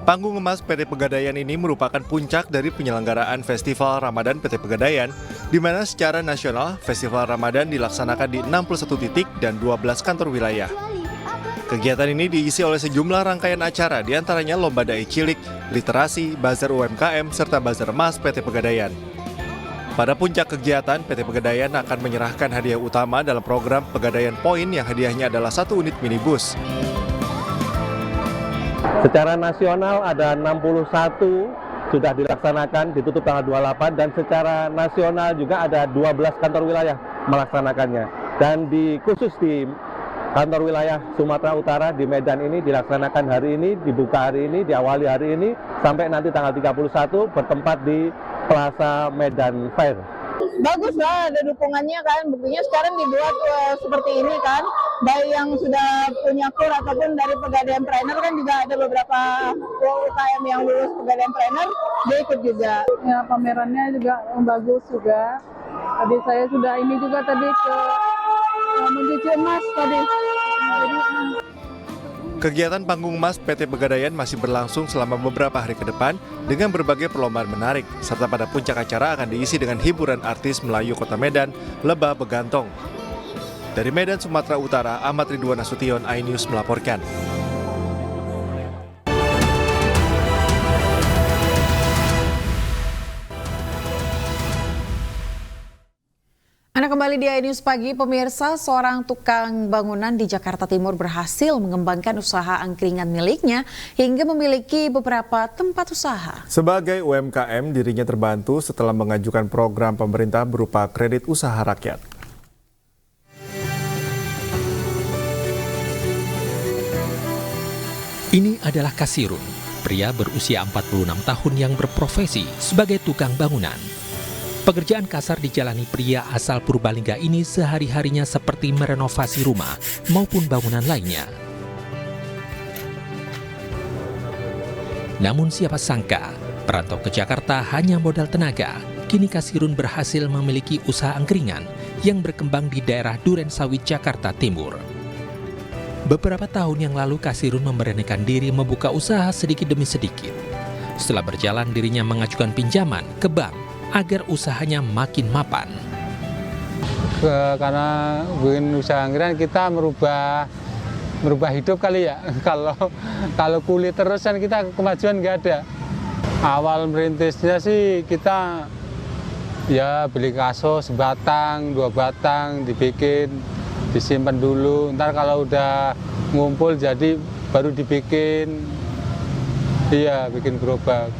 S2: Panggung Emas PT Pegadaian ini merupakan puncak dari penyelenggaraan Festival Ramadan PT Pegadaian, di mana secara nasional Festival Ramadan dilaksanakan di 61 titik dan 12 kantor wilayah. Kegiatan ini diisi oleh sejumlah rangkaian acara, diantaranya Lomba Dai Cilik, Literasi, Bazar UMKM, serta Bazar Emas PT Pegadaian. Pada puncak kegiatan, PT Pegadaian akan menyerahkan hadiah utama dalam program Pegadaian Poin yang hadiahnya adalah 1 unit minibus.
S18: Secara nasional ada 61 sudah dilaksanakan, ditutup tanggal 28, dan secara nasional juga ada 12 kantor wilayah melaksanakannya. Dan khusus di kantor wilayah Sumatera Utara di Medan ini dilaksanakan hari ini, dibuka hari ini, diawali hari ini, sampai nanti tanggal 31 bertempat di Plaza Medan Fair.
S23: Bagus lah, ada dukungannya kan, buktinya sekarang dibuat seperti ini kan, baik yang sudah punya kur ataupun dari Pegadaian Trainer kan juga ada beberapa UKM yang lulus Pegadaian Trainer, dia ikut juga. Ya, pamerannya juga bagus juga. Tadi saya sudah ini juga tadi ke mencuci emas tadi.
S2: Kegiatan Panggung Emas PT Pegadaian masih berlangsung selama beberapa hari ke depan dengan berbagai perlombaan menarik, serta pada puncak acara akan diisi dengan hiburan artis Melayu Kota Medan, Lebah Begantong. Dari Medan, Sumatera Utara, Ahmad Ridwan Nasution, iNews melaporkan.
S1: Anda kembali di iNews Pagi, pemirsa. Seorang tukang bangunan di Jakarta Timur berhasil mengembangkan usaha angkringan miliknya hingga memiliki beberapa tempat usaha.
S2: Sebagai UMKM, dirinya terbantu setelah mengajukan program pemerintah berupa kredit usaha rakyat.
S24: Ini adalah Kasirun, pria berusia 46 tahun yang berprofesi sebagai tukang bangunan. Pekerjaan kasar dijalani pria asal Purbalingga ini sehari-harinya seperti merenovasi rumah maupun bangunan lainnya. Namun siapa sangka, perantau ke Jakarta hanya modal tenaga. Kini Kasirun berhasil memiliki usaha angkringan yang berkembang di daerah Durensawit, Jakarta Timur. Beberapa tahun yang lalu Kasirun memberanikan diri membuka usaha sedikit demi sedikit. Setelah berjalan, dirinya mengajukan pinjaman ke bank agar usahanya makin mapan.
S25: Karena bikin usaha angkringan kita merubah hidup kali ya. Kalau kulit terus kan kita kemajuan nggak ada. Awal merintisnya sih kita ya beli kasos sebatang, 2 batang, dibikin, disimpan dulu. Ntar kalau udah ngumpul jadi baru dibikin. Iya, bikin gerobak.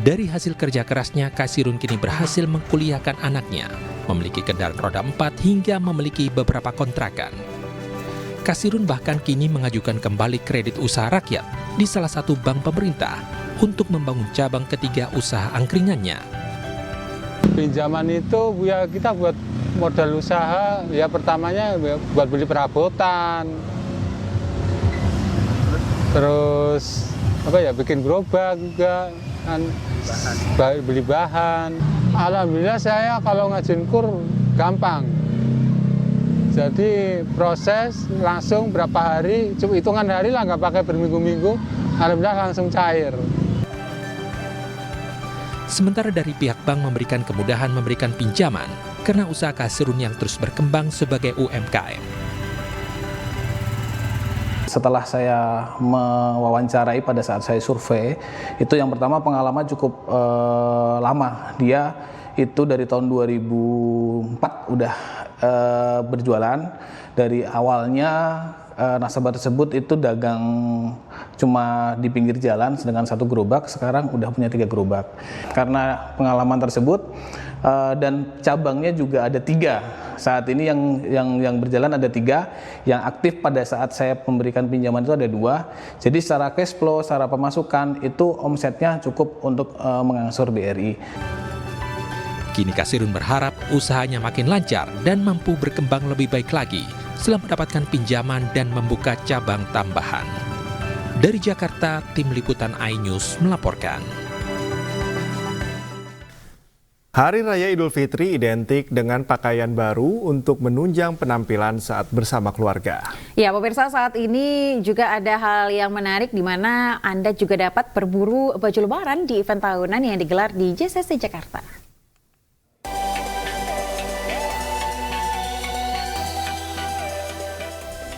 S24: Dari hasil kerja kerasnya, Kasirun kini berhasil mengkuliahkan anaknya, memiliki kendaraan roda 4 hingga memiliki beberapa kontrakan. Kasirun bahkan kini mengajukan kembali kredit usaha rakyat di salah satu bank pemerintah untuk membangun cabang ketiga usaha angkringannya.
S25: Pinjaman itu ya kita buat modal usaha, ya pertamanya buat beli perabotan, terus bikin gerobak juga. Beli bahan. Alhamdulillah saya kalau ngajin kur gampang. Jadi proses langsung berapa hari, cuma hitungan hari lah, nggak pakai berminggu-minggu. Alhamdulillah langsung cair.
S24: Sementara dari pihak bank memberikan kemudahan memberikan pinjaman karena usaha kasirun yang terus berkembang sebagai UMKM.
S8: Setelah saya mewawancarai pada saat saya survei, itu yang pertama pengalaman cukup lama. Dia itu dari tahun 2004 udah berjualan. Dari awalnya nasabah tersebut itu dagang cuma di pinggir jalan dengan 1 gerobak, sekarang udah punya 3 gerobak. Karena pengalaman tersebut dan cabangnya juga ada 3. Saat ini yang berjalan ada 3, yang aktif pada saat saya memberikan pinjaman itu ada 2. Jadi secara cash flow, secara pemasukan itu omsetnya cukup untuk mengangsur BRI.
S24: Kini Kasirun berharap usahanya makin lancar dan mampu berkembang lebih baik lagi setelah mendapatkan pinjaman dan membuka cabang tambahan. Dari Jakarta, Tim Liputan iNews melaporkan.
S2: Hari Raya Idul Fitri identik dengan pakaian baru untuk menunjang penampilan saat bersama keluarga.
S1: Ya, pemirsa, saat ini juga ada hal yang menarik di mana Anda juga dapat berburu baju lebaran di event tahunan yang digelar di JCC Jakarta.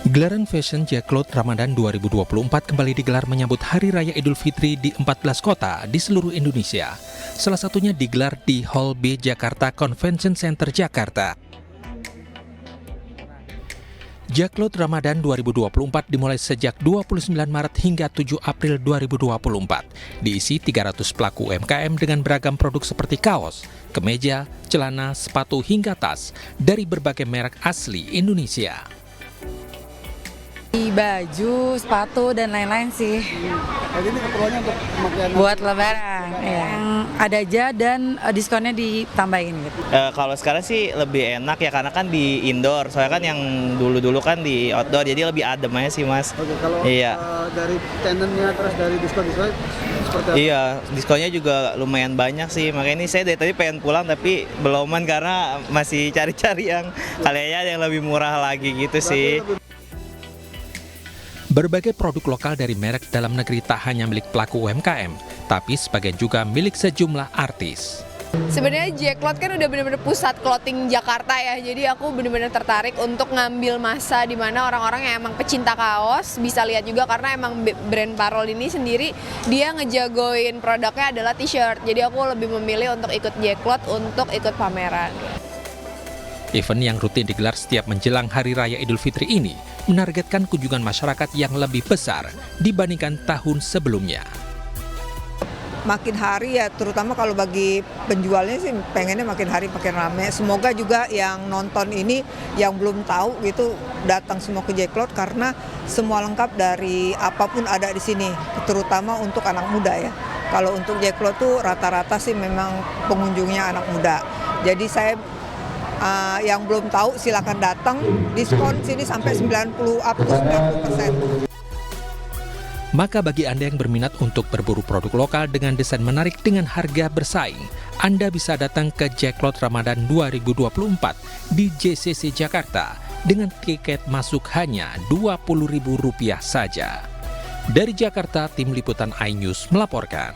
S24: Gelaran Fashion Jacklot Ramadan 2024 kembali digelar menyambut Hari Raya Idul Fitri di 14 kota di seluruh Indonesia. Salah satunya digelar di Hall B Jakarta Convention Center Jakarta. Jacklot Ramadan 2024 dimulai sejak 29 Maret hingga 7 April 2024. Diisi 300 pelaku UMKM dengan beragam produk seperti kaos, kemeja, celana, sepatu hingga tas dari berbagai merek asli Indonesia.
S9: Baju, sepatu, dan lain-lain sih.
S16: Jadi ini keperluannya untuk pemakaian
S9: buat lebaran. Ya. Ada aja dan diskonnya ditambahin gitu.
S10: Kalau sekarang sih lebih enak ya karena kan di indoor. Soalnya kan yang dulu-dulu kan di outdoor, jadi lebih adem aja sih, Mas.
S16: Oke, kalau
S10: iya.
S16: Dari tendennya terus dari diskon seperti apa?
S10: Iya, diskonnya juga lumayan banyak sih. Makanya ini saya dari tadi pengen pulang tapi beloman karena masih cari-cari yang kayaknya yang lebih murah lagi gitu sih.
S24: Berbagai produk lokal dari merek dalam negeri tak hanya milik pelaku UMKM, tapi sebagian juga milik sejumlah artis.
S15: Sebenarnya Jacklot kan udah bener-bener pusat clothing Jakarta ya, jadi aku bener-bener tertarik untuk ngambil masa di mana orang-orang yang emang pecinta kaos bisa lihat juga karena emang brand Parol ini sendiri dia ngejagoin produknya adalah t-shirt, jadi aku lebih memilih untuk ikut Jacklot untuk ikut pameran.
S24: Event yang rutin digelar setiap menjelang Hari Raya Idul Fitri ini menargetkan kunjungan masyarakat yang lebih besar dibandingkan tahun sebelumnya.
S17: Makin hari ya, terutama kalau bagi penjualnya sih pengennya makin hari makin ramai. Semoga juga yang nonton ini yang belum tahu gitu datang semua ke Jacklot karena semua lengkap dari apapun ada di sini, terutama untuk anak muda ya. Kalau untuk Jacklot tuh rata-rata sih memang pengunjungnya anak muda. Jadi saya yang belum tahu silakan datang, diskon sini sampai 90%.
S24: Maka bagi Anda yang berminat untuk berburu produk lokal dengan desain menarik dengan harga bersaing, Anda bisa datang ke Jacklot Ramadan 2024 di JCC Jakarta dengan tiket masuk hanya Rp20.000 saja. Dari Jakarta, Tim Liputan iNews melaporkan.